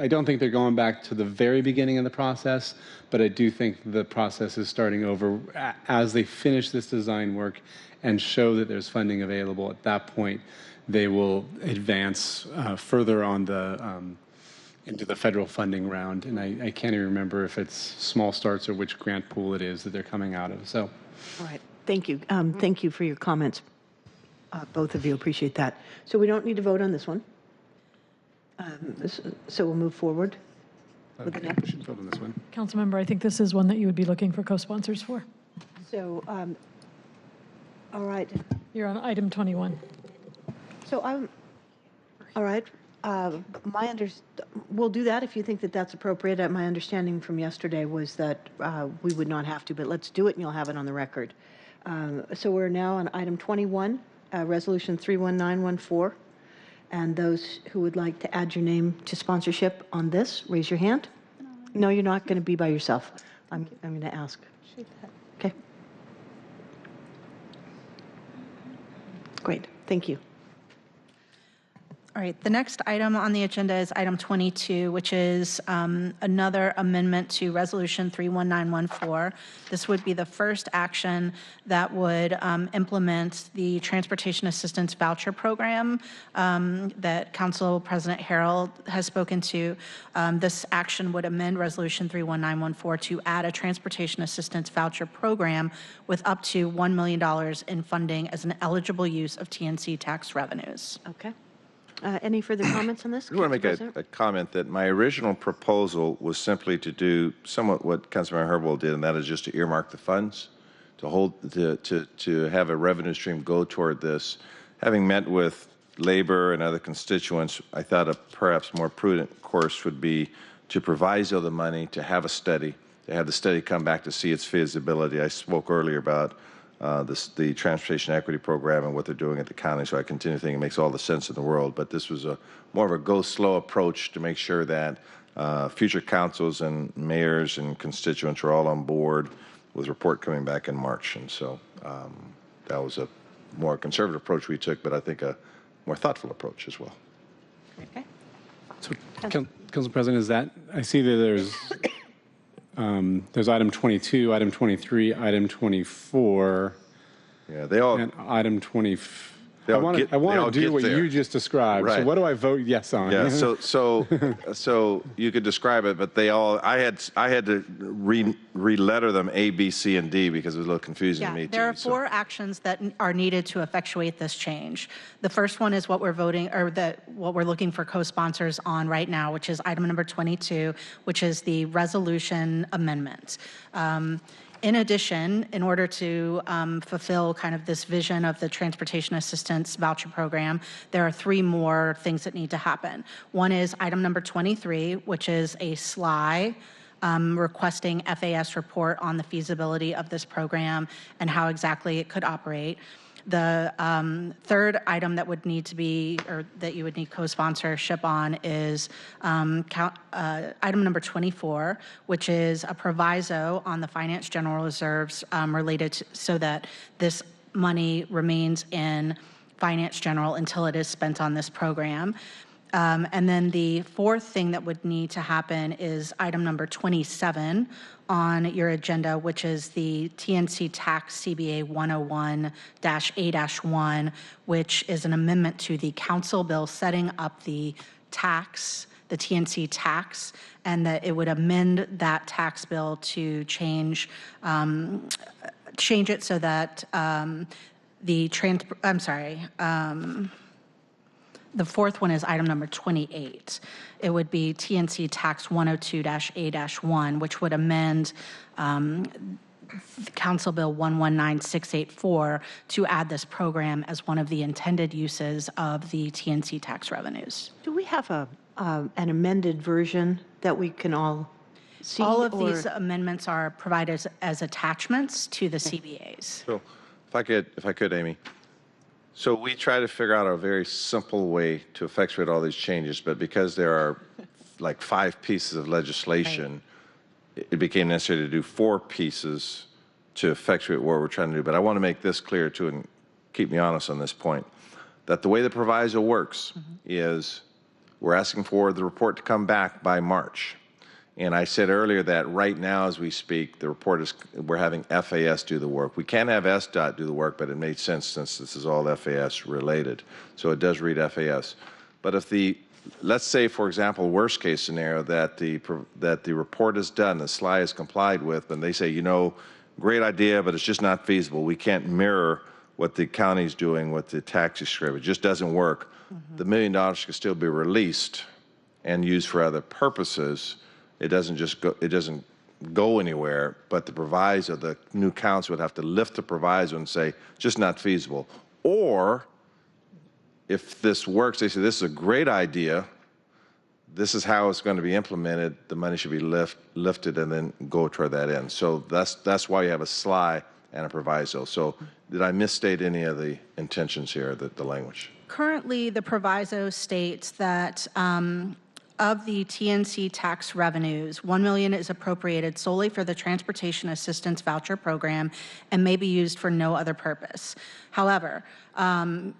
don't think they're going back to the very beginning of the process, but I do think the process is starting over as they finish this design work and show that there's funding available. At that point, they will advance further on into the federal funding round. And I can't even remember if it's small starts or which grant pool it is that they're coming out of. So, all right. Thank you. Thank you for your comments. Both of you, appreciate that. So we don't need to vote on this one. So we'll move forward with the next. We should vote on this one. Councilmember, I think this is one that you would be looking for co-sponsors for. So, all right. You're on item 21. So all right. We'll do that if you think that that's appropriate. My understanding from yesterday was that we would not have to, but let's do it and you'll have it on the record. So we're now on item 21, Resolution 31914. And those who would like to add your name to sponsorship on this, raise your hand. No, you're not going to be by yourself. I'm going to ask. Okay. Great. Thank you. All right, the next item on the agenda is item 22, which is another amendment to Resolution 31914. This would be the first action that would implement the Transportation Assistance Voucher Program that Council President Harrell has spoken to. This action would amend Resolution 31914 to add a Transportation Assistance Voucher Program with up to $1 million in funding as an eligible use of TNC tax revenues. Okay. Any further comments on this? I want to make a comment that my original proposal was simply to do somewhat what Councilmember Herbold did, and that is just to earmark the funds, to have a revenue stream go toward this. Having met with labor and other constituents, I thought a perhaps more prudent course would be to proviso the money, to have a study, to have the study come back to see its feasibility. I spoke earlier about the Transportation Equity Program and what they're doing at the county, so I continue to think it makes all the sense in the world. But this was more of a go-slow approach to make sure that future councils and mayors and constituents are all on board with a report coming back in March. And so that was a more conservative approach we took, but I think a more thoughtful approach as well. Okay. So, Council President, is that, I see that there's item 22, item 23, item 24. Yeah, they all. And item 20. They all get- I they all want to do get what there. you just described. Right. So what do I vote yes on? Yeah, so you could describe it, but they all, I had to re-letter them A, B, C, and D because it was a little confusing to me too. There are so- 4 actions that are needed to effectuate this change. The first one is what we're voting, or what we're looking for co-sponsors on right now, which is item number 22, which is the resolution amendment. In addition, in order to fulfill kind of this vision of the Transportation Assistance Voucher Program, there are 3 more things that need to happen. One is item number 23, which is a SLI requesting FAS report on the feasibility of this program and how exactly it could operate. The third item that would need to be, or that you would need co-sponsorship on is item number 24, which is a proviso on the finance general reserves related to, so that this money remains in finance general until it is spent on this program. And then the fourth thing that would need to happen is item number 27 on your agenda, which is the TNC Tax CBA 101-A-1, which is an amendment to the council bill setting up the tax, the TNC tax, and that it would amend that tax bill to change it so that the fourth one is item number 28. It would be TNC Tax 102-A-1, which would amend Council Bill 119684 to add this program as one of the intended uses of the TNC tax revenues. Do we have an amended version that we can all see? All of these amendments are provided as attachments to the CBAs. So if I could, Amy. So we try to figure out a very simple way to effectuate all these changes, but because there are like 5 pieces of legislation, it became necessary to do 4 pieces to effectuate what we're trying to do. But I want to make this clear too, and keep me honest on this point, that the way the proviso works is we're asking for the report to come back by March. And I said earlier that right now as we speak, the report is, we're having FAS do the work. We can have SDOT do the work, but it made sense since this is all FAS related. So it does read FAS. But if let's say, for example, worst case scenario, that the report is done, the SLI is complied with, and they say, you know, great idea, but it's just not feasible. We can't mirror what the county's doing with the taxi script. It just doesn't work. The $1 million can still be released and used for other purposes. It doesn't go anywhere, but the proviso, the new council would have to lift the proviso and say, just not feasible. Or if this works, they say, this is a great idea, this is how it's going to be implemented, the money should be lifted and then go toward that end. So that's why you have a SLI and a proviso. So did I misstate any of the intentions here, the language? Currently, the proviso states that of the TNC tax revenues, $1 million is appropriated solely for the Transportation Assistance Voucher Program and may be used for no other purpose. However,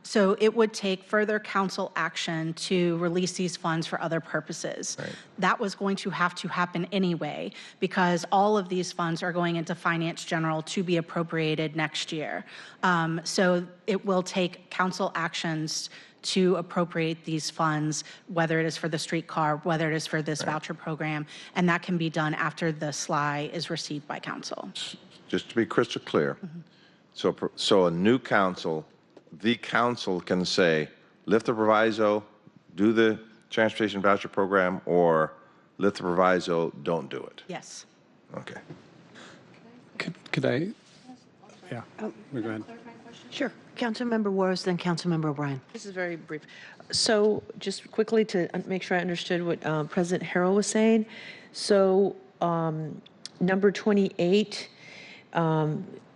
so it would take further council action to release these funds for other purposes. Right. That was going to have to happen anyway because all of these funds are going into Finance General to be appropriated next year. So it will take council actions to appropriate these funds, whether it is for the streetcar, whether it is for this voucher program, and that can be done after the SLI is received by council. Just to be crystal clear, so a new council, the council can say, lift the proviso, do the transportation voucher program, or lift the proviso, don't do it. Yes. Okay. Could I? Yeah. Go ahead. Sure. Councilmember Juarez, then Councilmember O'Brien. This is very brief. So just quickly to make sure I understood what President Harrell was saying. So number 28,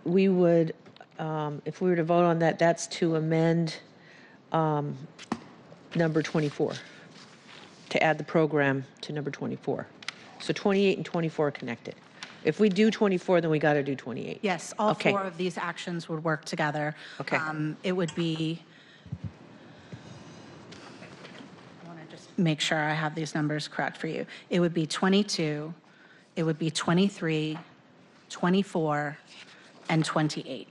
we would, if we were to vote on that, that's to amend number 24, to add the program to number 24. So 28 and 24 are connected. If we do 24, then we got to do 28. Yes, all 4 of these actions would work together. Okay. It would be, I want to just make sure I have these numbers correct for you. It would be 22, it would be 23, 24, and 28.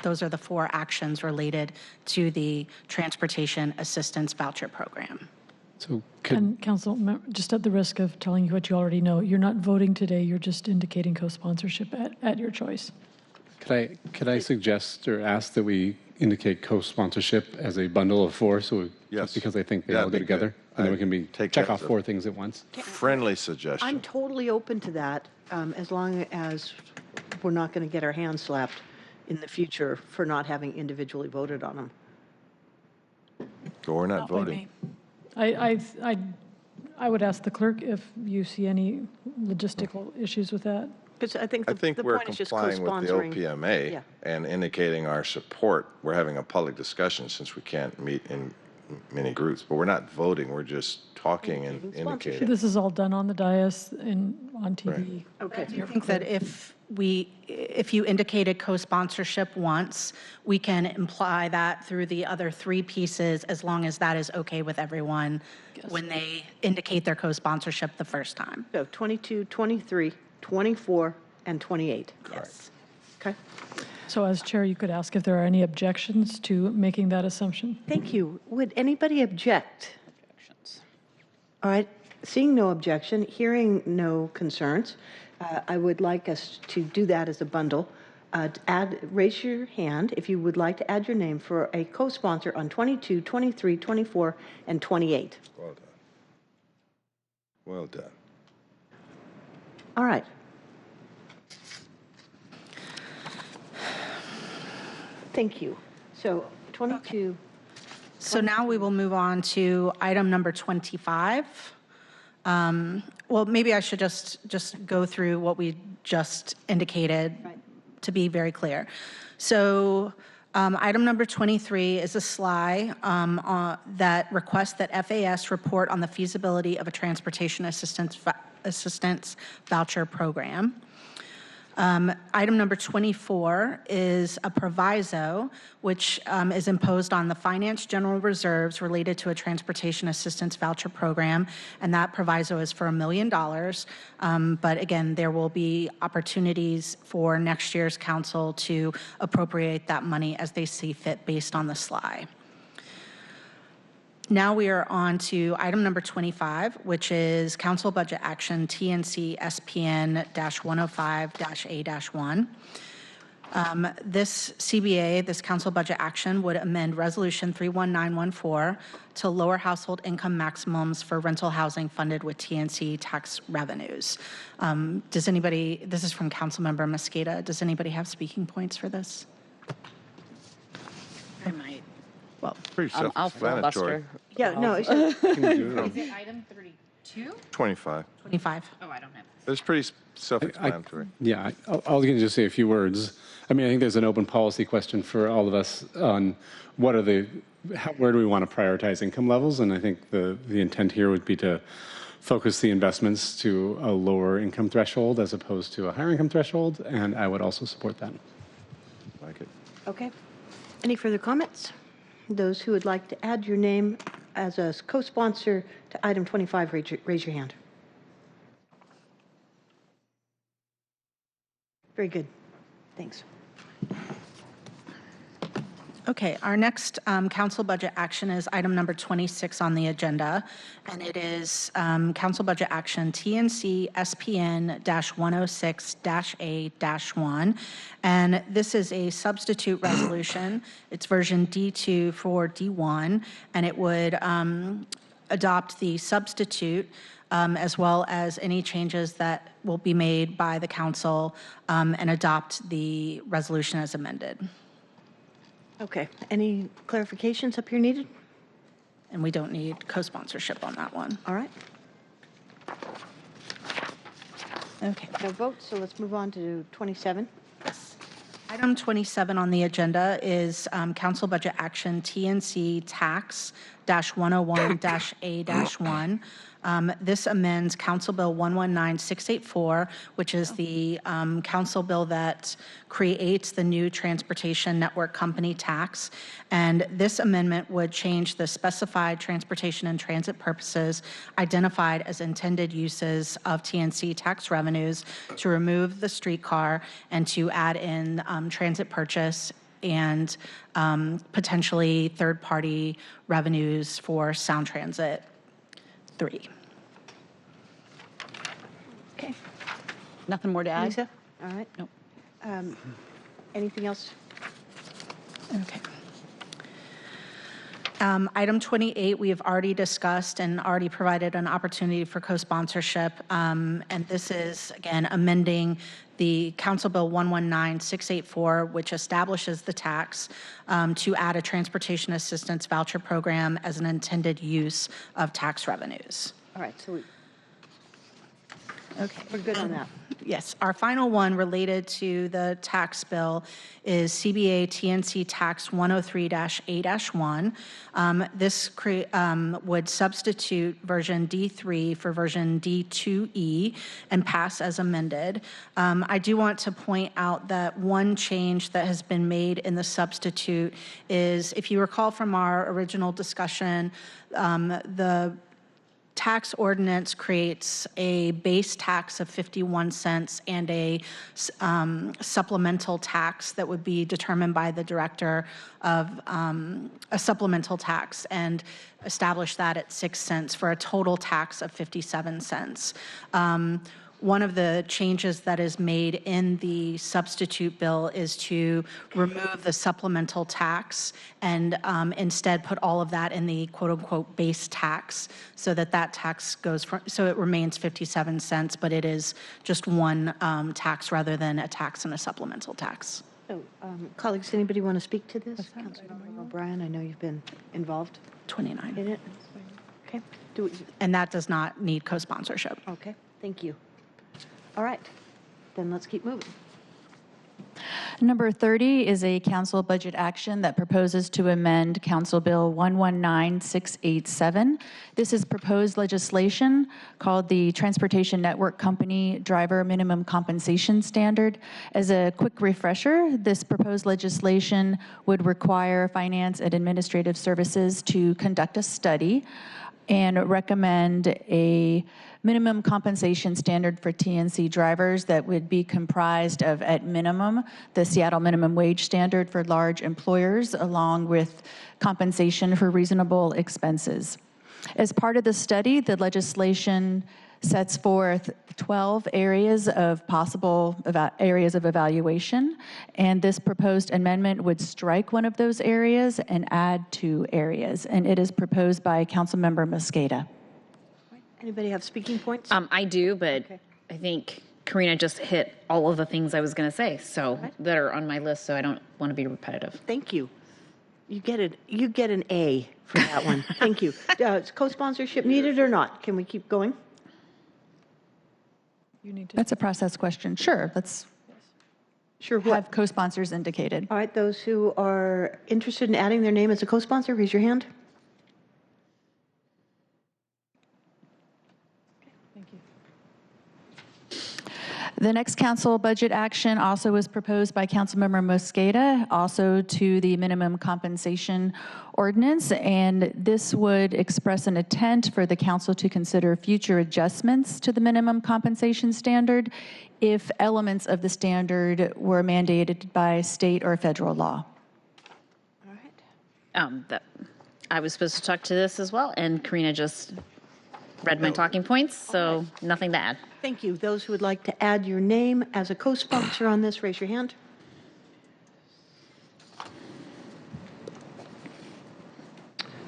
Those are the 4 actions related to the Transportation Assistance Voucher Program. So And Council, just at the risk of telling you what you already know, you're not voting today, you're just indicating co-sponsorship at your choice. could I suggest or ask that we indicate co-sponsorship as a bundle of 4? So Yes. because I think they That'd all go be together, good. and then we I'd can take check that off as a 4 things at once. friendly suggestion. I'm totally open to that, as long as we're not going to get our hands slapped in the future for not having individually voted on them. Or we're not Not by voting. me. I would ask the clerk if you see any logistical issues with that. Because I think I the think the we're point is just complying with the co-sponsoring. OPMA Yeah. and indicating our support. We're having a public discussion since we can't meet in many groups, but we're not voting, we're just talking and Indicating sponsorship. indicating. This is all done on the dais and on TV. Right. Okay. I think that if you indicated co-sponsorship once, we can imply that through the other 3 pieces, as long as that is okay with everyone when they indicate their co-sponsorship the first time. So 22, 23, 24, and 28. Yes. Okay. So as chair, you could ask if there are any objections to making that assumption. Thank you. Would anybody object? All right. Seeing no objection, hearing no concerns, I would like us to do that as a bundle. Raise your hand if you would like to add your name for a co-sponsor on 22, 23, 24, and 28. Well done. Well done. All right. Thank you. So 22. So now we will move on to item number 25. Well, maybe I should just go through what we just indicated to be very clear. So item number 23 is a SLI that requests that FAS report on the feasibility of a transportation assistance voucher program. Item number 24 is a proviso, which is imposed on the finance general reserves related to a transportation assistance voucher program, and that proviso is for $1 million. But again, there will be opportunities for next year's council to appropriate that money as they see fit based on the SLI. Now we are on to item number 25, which is Council Budget Action TNC SPN-105-A-1. This CBA, this Council Budget Action, would amend Resolution 31914 to lower household income maximums for rental housing funded with TNC tax revenues. Does anybody, this is from Councilmember Mosqueda, does anybody have speaking points for this? I might. Well, Pretty I'll self-explanatory. filibuster. Yeah, no, it's Is it item 32? 25. 25. Oh, I don't have. It's pretty self-explanatory. Yeah, I'll just say a few words. I mean, I think there's an open policy question for all of us on where do we want to prioritize income levels? And I think the intent here would be to focus the investments to a lower income threshold as opposed to a higher income threshold, and I would also support that. Like it. okay. Any further comments? Those who would like to add your name as a co-sponsor to item 25, raise your hand. Very good. Thanks. Okay, our next council budget action is item number 26 on the agenda, and it is council budget action TNC SPN-106-A-1. And this is a substitute resolution. It's version D2 for D1, and it would adopt the substitute as well as any changes that will be made by the council and adopt the resolution as amended. Okay. Any clarifications up here needed? And we don't need co-sponsorship on that one. All right. Okay. No vote, so let's move on to 27. Item 27 on the agenda is Council Budget Action TNC Tax-101-A-1. This amends Council Bill 119684, which is the council bill that creates the new transportation network company tax. And this amendment would change the specified transportation and transit purposes identified as intended uses of TNC tax revenues to remove the streetcar and to add in transit purchase and potentially third-party revenues for Sound Transit 3. Okay. Nothing more to add? Lisa? All right. Nope. Anything else? Okay. Item 28, we have already discussed and already provided an opportunity for co-sponsorship. And this is, again, amending the Council Bill 119684, which establishes the tax to add a transportation assistance voucher program as an intended use of tax revenues. All right, so Okay. we're good on that. Yes, our final one related to the tax bill is CBA TNC Tax 103-A-1. This would substitute version D3 for version D2E and pass as amended. I do want to point out that one change that has been made in the substitute is, if you recall from our original discussion, the tax ordinance creates a base tax of 51 cents and a supplemental tax that would be determined by the director of a supplemental tax, and establish that at 6 cents for a total tax of 57 cents. One of the changes that is made in the substitute bill is to remove the supplemental tax and instead put all of that in the quote-unquote base tax, so that that tax goes from, so it remains 57 cents, but it is just one tax rather than a tax and a supplemental tax. So, colleagues, anybody want to speak to this? Councilmember O'Brien, I know you've been involved 29. in it. Okay. And that does not need co-sponsorship. Okay, thank you. All right, then let's keep moving. Number 30 is a council budget action that proposes to amend Council Bill 119687. This is proposed legislation called the Transportation Network Company Driver Minimum Compensation Standard. As a quick refresher, this proposed legislation would require Finance and Administrative Services to conduct a study and recommend a minimum compensation standard for TNC drivers that would be comprised of, at minimum, the Seattle minimum wage standard for large employers, along with compensation for reasonable expenses. As part of the study, the legislation sets forth 12 areas of possible areas of evaluation, and this proposed amendment would strike one of those areas and add 2 areas, and it is proposed by Councilmember Mosqueda. Anybody have speaking points? I do, but Okay. I think Karina just hit all of the things I was going to say, so that are on my list, so I don't want to be repetitive. Thank you. You get an A for that one. Thank you. Is co-sponsorship needed or not? Can we keep going? You need to. That's a process question. Sure, let's have co-sponsors indicated. All right, those who are interested in adding their name as a co-sponsor, raise your hand. The next council budget action also was proposed by Councilmember Mosqueda, also to the minimum compensation ordinance, and this would express an intent for the council to consider future adjustments to the minimum compensation standard if elements of the standard were mandated by state or federal law. All right. I was supposed to talk to this as well, and Karina just read my talking points, so nothing to add. Thank you. Those who would like to add your name as a co-sponsor on this, raise your hand.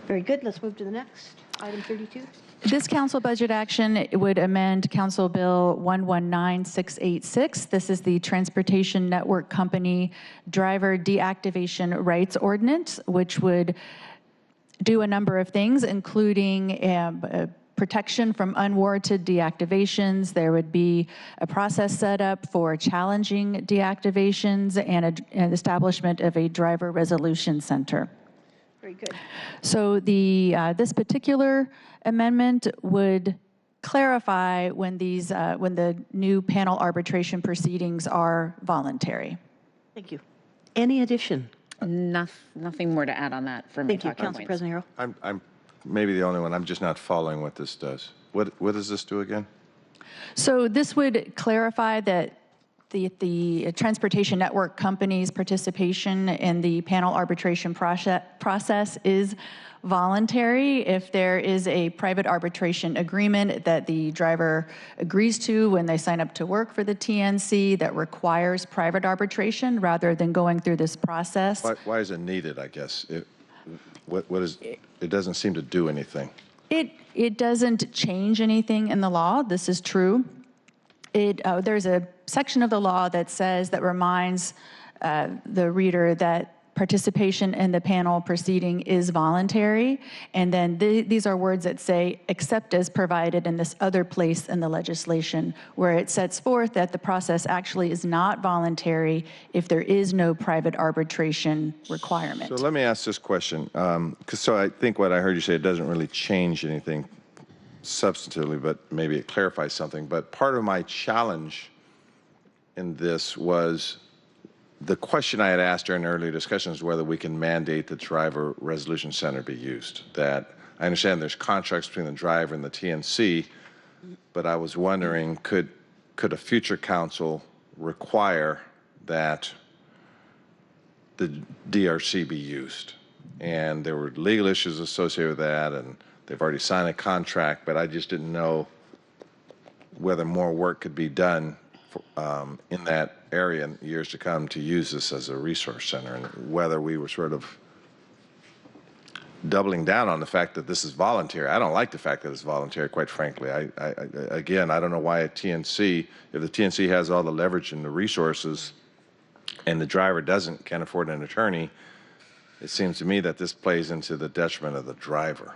Very good. Let's move to the next. Item 32. This council budget action would amend Council Bill 119686. This is the Transportation Network Company Driver Deactivation Rights Ordinance, which would do a number of things, including protection from unwarranted deactivations. There would be a process set up for challenging deactivations and an establishment of a driver resolution center. Very good. So this particular amendment would clarify when the new panel arbitration proceedings are voluntary. Thank you. Any addition? Nothing more to add on that for my Thank you, talking Council points. President Harrell. I'm maybe the only one. I'm just not following what this does. What does this do again? So this would clarify that the transportation network companies' participation in the panel arbitration process is voluntary. If there is a private arbitration agreement that the driver agrees to when they sign up to work for the TNC that requires private arbitration rather than going through this process. Why is it needed, I guess? It doesn't seem to do anything. It doesn't change anything in the law. This is true. There's a section of the law that reminds the reader that participation in the panel proceeding is voluntary, and then these are words that say, except as provided in this other place in the legislation, where it sets forth that the process actually is not voluntary if there is no private arbitration requirement. So let me ask this question, so I think what I heard you say, it doesn't really change anything substantively, but maybe it clarifies something. But part of my challenge in this was the question I had asked during earlier discussions whether we can mandate the driver resolution center be used. That I understand there's contracts between the driver and the TNC, but I was wondering, could a future council require that the DRC be used? And there were legal issues associated with that, and they've already signed a contract, but I just didn't know whether more work could be done in that area in years to come to use this as a resource center, and whether we were sort of doubling down on the fact that this is voluntary. I don't like the fact that it's voluntary, quite frankly. Again, I don't know why if the TNC has all the leverage and the resources and the driver can't afford an attorney, it seems to me that this plays into the detriment of the driver.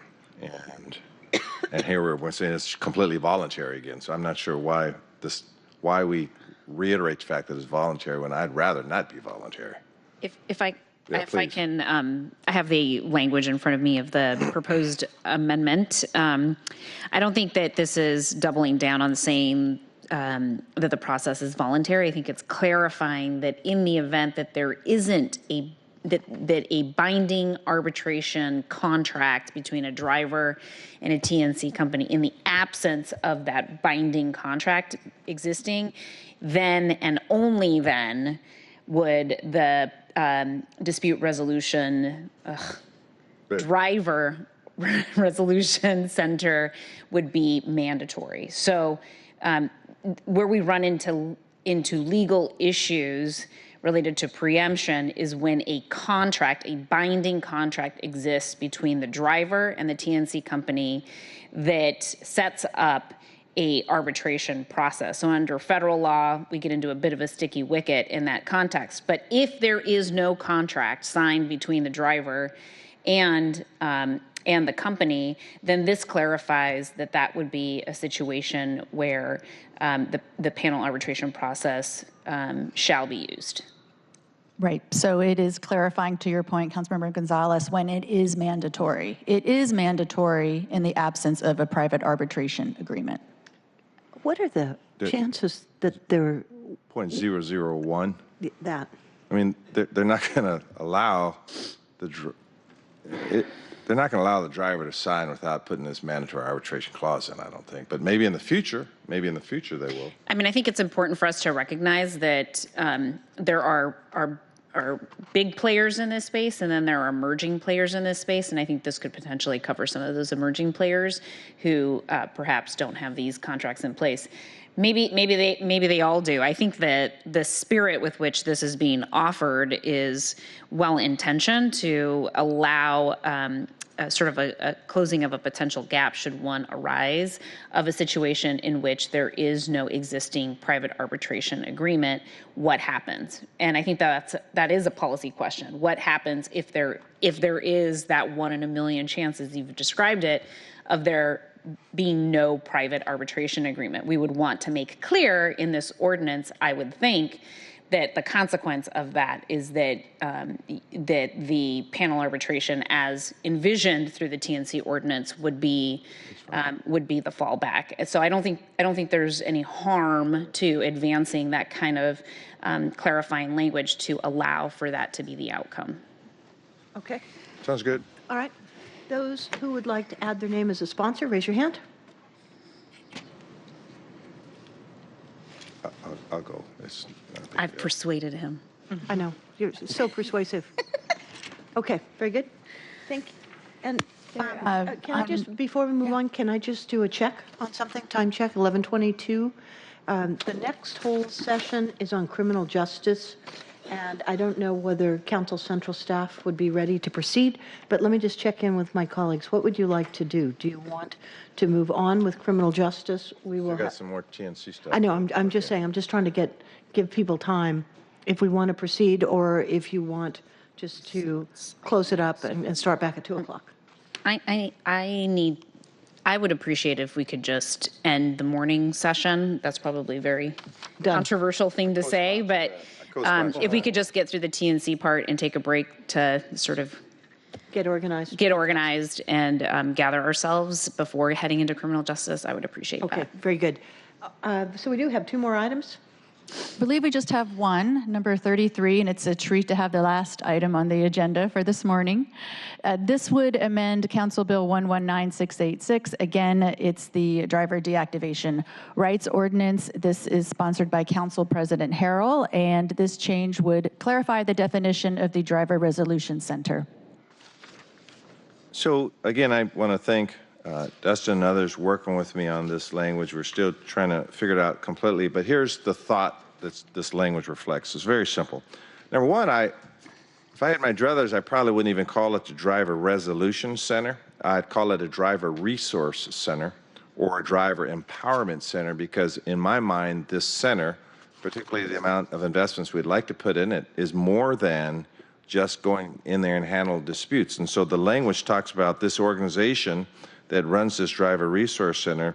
And here we're saying it's completely voluntary again. So I'm not sure why we reiterate the fact that it's voluntary when I'd rather not be voluntary. If I can, I have the language in front of me of the proposed amendment. I don't think that this is doubling down on saying that the process is voluntary. I think it's clarifying that in the event that there isn't that a binding arbitration contract between a driver and a TNC company, in the absence of that binding contract existing, then and only then would the dispute resolution driver resolution center would be mandatory. So where we run into legal issues related to preemption is when a binding contract exists between the driver and the TNC company that sets up a arbitration process. So under federal law, we get into a bit of a sticky wicket in that context. But if there is no contract signed between the driver and the company, then this clarifies that would be a situation where the panel arbitration process shall be used. Right. So it is clarifying, to your point, Councilmember Gonzalez, when it is mandatory. It is mandatory in the absence of a private arbitration agreement. What are the chances that they're 0.001? that? I mean, they're not going to allow the driver to sign without putting this mandatory arbitration clause in, I don't think. But maybe in the future they will. I mean, I think it's important for us to recognize that there are big players in this space, and then there are emerging players in this space. And I think this could potentially cover some of those emerging players who perhaps don't have these contracts in place. Maybe they all do. I think that the spirit with which this is being offered is well-intentioned to allow sort of a closing of a potential gap should one arise of a situation in which there is no existing private arbitration agreement. What happens? And I think that is a policy question. What happens if there is that 1 in a million chances you've described it of there being no private arbitration agreement? We would want to make clear in this ordinance, I would think, that the consequence of that is that the panel arbitration, as envisioned through the TNC ordinance, would be the fallback. So I don't think there's any harm to advancing that kind of clarifying language to allow for that to be the outcome. Okay. Sounds good. All right. Those who would like to add their name as a sponsor, raise your hand. I'll go. I've persuaded him. I know, you're so persuasive. Okay, very good. Thank you. And can I just, before we move on, can I just do a check on something? Time check, 11:22. The next whole session is on criminal justice, and I don't know whether Council Central staff would be ready to proceed, but let me just check in with my colleagues. What would you like to do? Do you want to move on with criminal justice? We will. We've got some more TNC stuff. I know, I'm just saying, I'm just trying to give people time if we want to proceed, or if you want just to close it up and start back at 2 o'clock. I would appreciate if we could just end the morning session. That's probably a very controversial thing to say, but if we could just get through the TNC part and take a break to sort of get organized and gather ourselves before heading into criminal justice, I would appreciate that. Okay, very good. So we do have 2 more items. I believe we just have one, number 33, and it's a treat to have the last item on the agenda for this morning. This would amend Council Bill 119686. Again, it's the driver deactivation rights ordinance. This is sponsored by Council President Harrell, and this change would clarify the definition of the Driver Resolution Center. So again, I want to thank Dustin and others working with me on this language. We're still trying to figure it out completely, but here's the thought that this language reflects. It's very simple. Number one, if I had my druthers, I probably wouldn't even call it the Driver Resolution Center. I'd call it a Driver Resource Center or a Driver Empowerment Center, because in my mind, this center, particularly the amount of investments we'd like to put in it, is more than just going in there and handle disputes. And so the language talks about this organization that runs this Driver Resource Center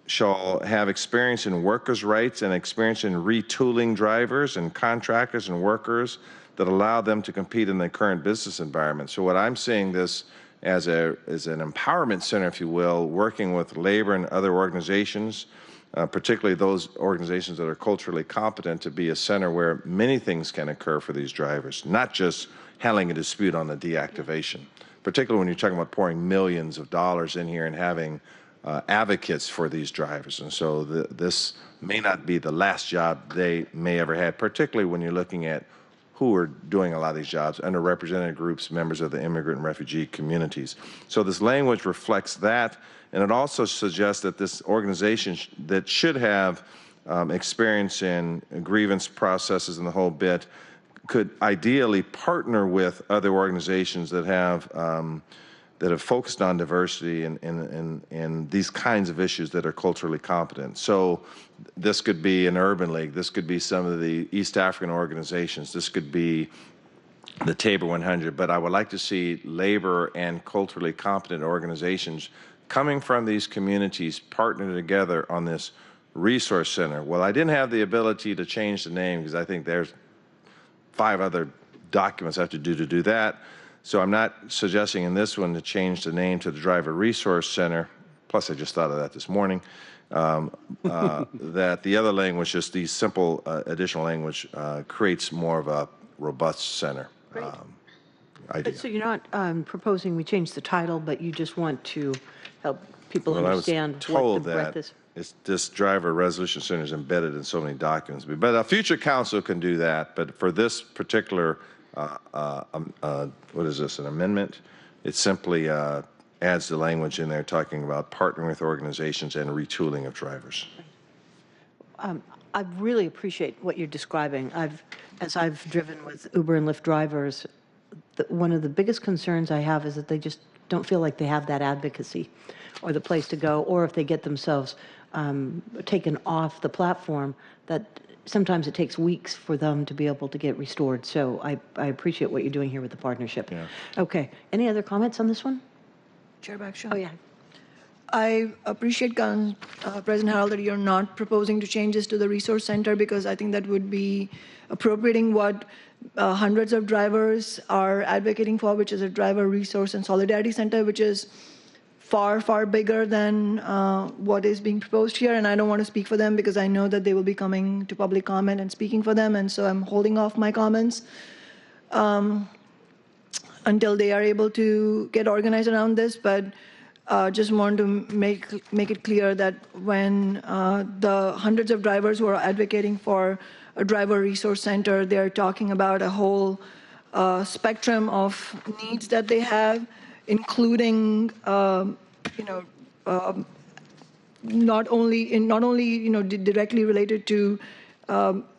shall have experience in workers' rights and experience in retooling drivers and contractors and workers that allow them to compete in the current business environment. So what I'm seeing this as an empowerment center, if you will, working with labor and other organizations, particularly those organizations that are culturally competent, to be a center where many things can occur for these drivers, not just handling a dispute on the deactivation. Particularly when you're talking about pouring millions of dollars in here and having advocates for these drivers. And so this may not be the last job they may ever had, particularly when you're looking at who are doing a lot of these jobs, underrepresented groups, members of the immigrant and refugee communities. So this language reflects that, and it also suggests that this organization that should have experience in grievance processes and the whole bit could ideally partner with other organizations that have focused on diversity and these kinds of issues that are culturally competent. So this could be an urban league. This could be some of the East African organizations. This could be the Tabor 100. But I would like to see labor and culturally competent organizations coming from these communities partner together on this resource center. Well, I didn't have the ability to change the name because I think there's 5 other documents I have to do that. So I'm not suggesting in this one to change the name to the Driver Resource Center. Plus, I just thought of that this morning. That the other language, just the simple additional language, creates more of a robust center idea. So you're not proposing we change the title, but you just want to help people understand what the breadth is? This Driver Resolution Center is embedded in so many documents. But a future council can do that. But for this particular, what is this, an amendment? It simply adds the language in there talking about partnering with organizations and retooling of drivers. I really appreciate what you're describing. As I've driven with Uber and Lyft drivers, one of the biggest concerns I have is that they just don't feel like they have that advocacy or the place to go, or if they get themselves taken off the platform, that sometimes it takes weeks for them to be able to get restored. So I appreciate what you're doing here with the partnership. Yeah. Okay. Any other comments on this one? Chair Bakshaw. Oh, yeah. I appreciate President Harrell that you're not proposing to change this to the resource center, because I think that would be appropriating what hundreds of drivers are advocating for, which is a driver resource and solidarity center, which is far, far bigger than what is being proposed here. And I don't want to speak for them because I know that they will be coming to public comment and speaking for them. And so I'm holding off my comments until they are able to get organized around this. But just want to make it clear that when the hundreds of drivers who are advocating for a driver resource center. They're talking about a whole spectrum of needs that they have, including, not only directly related to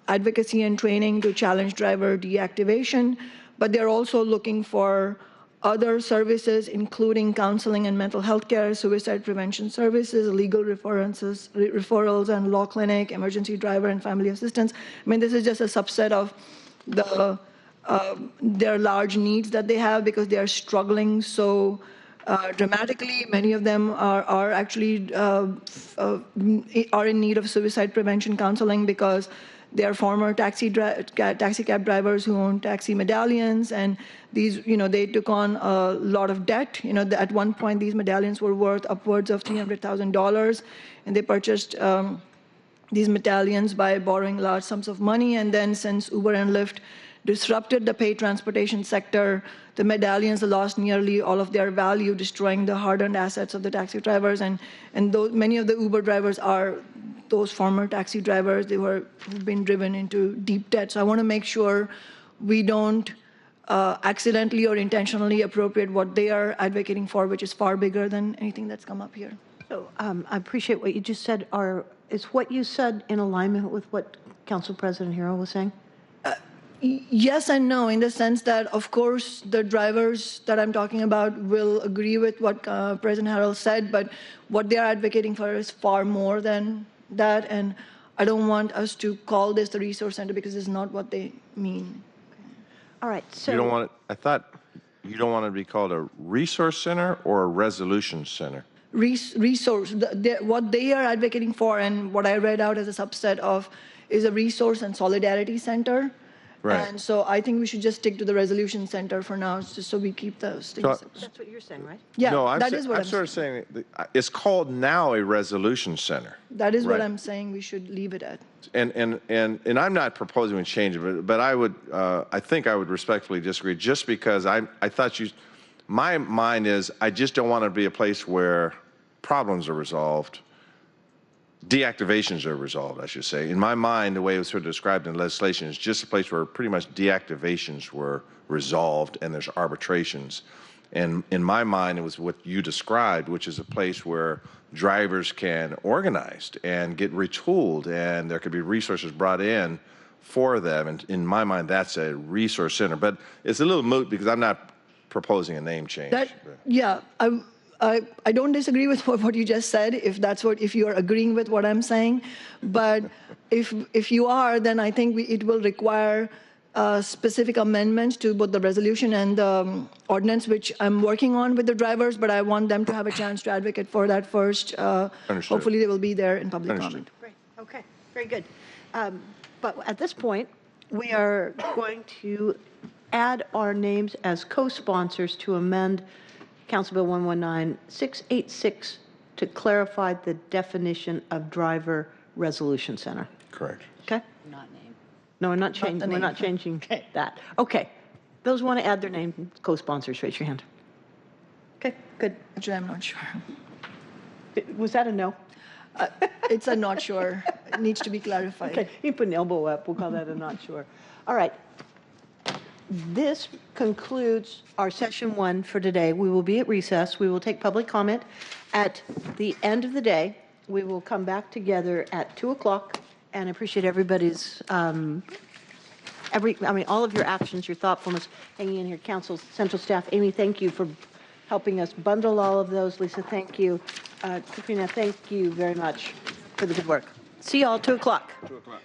advocacy and training to challenge driver deactivation, but they're also looking for other services, including counseling and mental health care, suicide prevention services, legal referrals and law clinic, emergency driver and family assistance. I mean, this is just a subset of their large needs that they have because they are struggling so dramatically. Many of them are actually are in need of suicide prevention counseling because they are former taxi cab drivers who own taxi medallions, and these, they took on a lot of debt. At one point, these medallions were worth upwards of $300,000, and they purchased these medallions by borrowing large sums of money. And then, since Uber and Lyft disrupted the paid transportation sector, the medallions lost nearly all of their value, destroying the hard-earned assets of the taxi drivers. And many of the Uber drivers are those former taxi drivers. Who've been driven into deep debt. So I want to make sure we don't accidentally or intentionally appropriate what they are advocating for, which is far bigger than anything that's come up here. So I appreciate what you just said. Is what you said in alignment with what Council President Hero was saying? Yes and no, in the sense that, of course, the drivers that I'm talking about will agree with what President Harrell said, but what they're advocating for is far more than that, and I don't want us to call this the resource center because it's not what they mean. All right, so... You don't want it, I thought you don't want it to be called a resource center or a resolution center? Resource, what they are advocating for and what I read out as a subset of is a resource and solidarity center. Right. And so I think we should just stick to the resolution center for now, just so we keep those things. That's what you're saying, right? Yeah, no, that is what I'm sort of saying. It's called now a resolution center. That is what I'm saying we should leave it at. And I'm not proposing we change it, but I think I would respectfully disagree, just because I thought my mind is I just don't want to be a place where problems are resolved. Deactivations are resolved, I should say. In my mind, the way it was sort of described in legislation is just a place where pretty much deactivations were resolved and there's arbitrations. And in my mind, it was what you described, which is a place where drivers can organize and get retooled, and there could be resources brought in for them. And in my mind, that's a resource center. But it's a little moot because I'm not proposing a name change. I don't disagree with what you just said, if you are agreeing with what I'm saying. But if you are, then I think it will require specific amendments to both the resolution and the ordinance, which I'm working on with the drivers, but I want them to have a chance to advocate for that first. Hopefully they will be there in public comment. Great. Okay. Very good. But at this point, we are going to add our names as co-sponsors to amend Council Bill 119686 to clarify the definition of driver resolution center. Correct. Okay? Not name. No, we're not changing that. Okay. Those who want to add their name, co-sponsors, raise your hand. Okay, good. Actually, I'm not sure. Was that a no? It's a not sure. It needs to be clarified. Okay, you put an elbow up. We'll call that a not sure. All right. This concludes our session 1 for today. We will be at recess. We will take public comment. At the end of the day, we will come back together at 2 o'clock, and I appreciate everybody's, all of your actions, your thoughtfulness, hanging in here. Council, Central Staff, Amy, thank you for helping us bundle all of those. Lisa, thank you. Katrina, thank you very much for the good work. See you all 2 o'clock. 2 o'clock.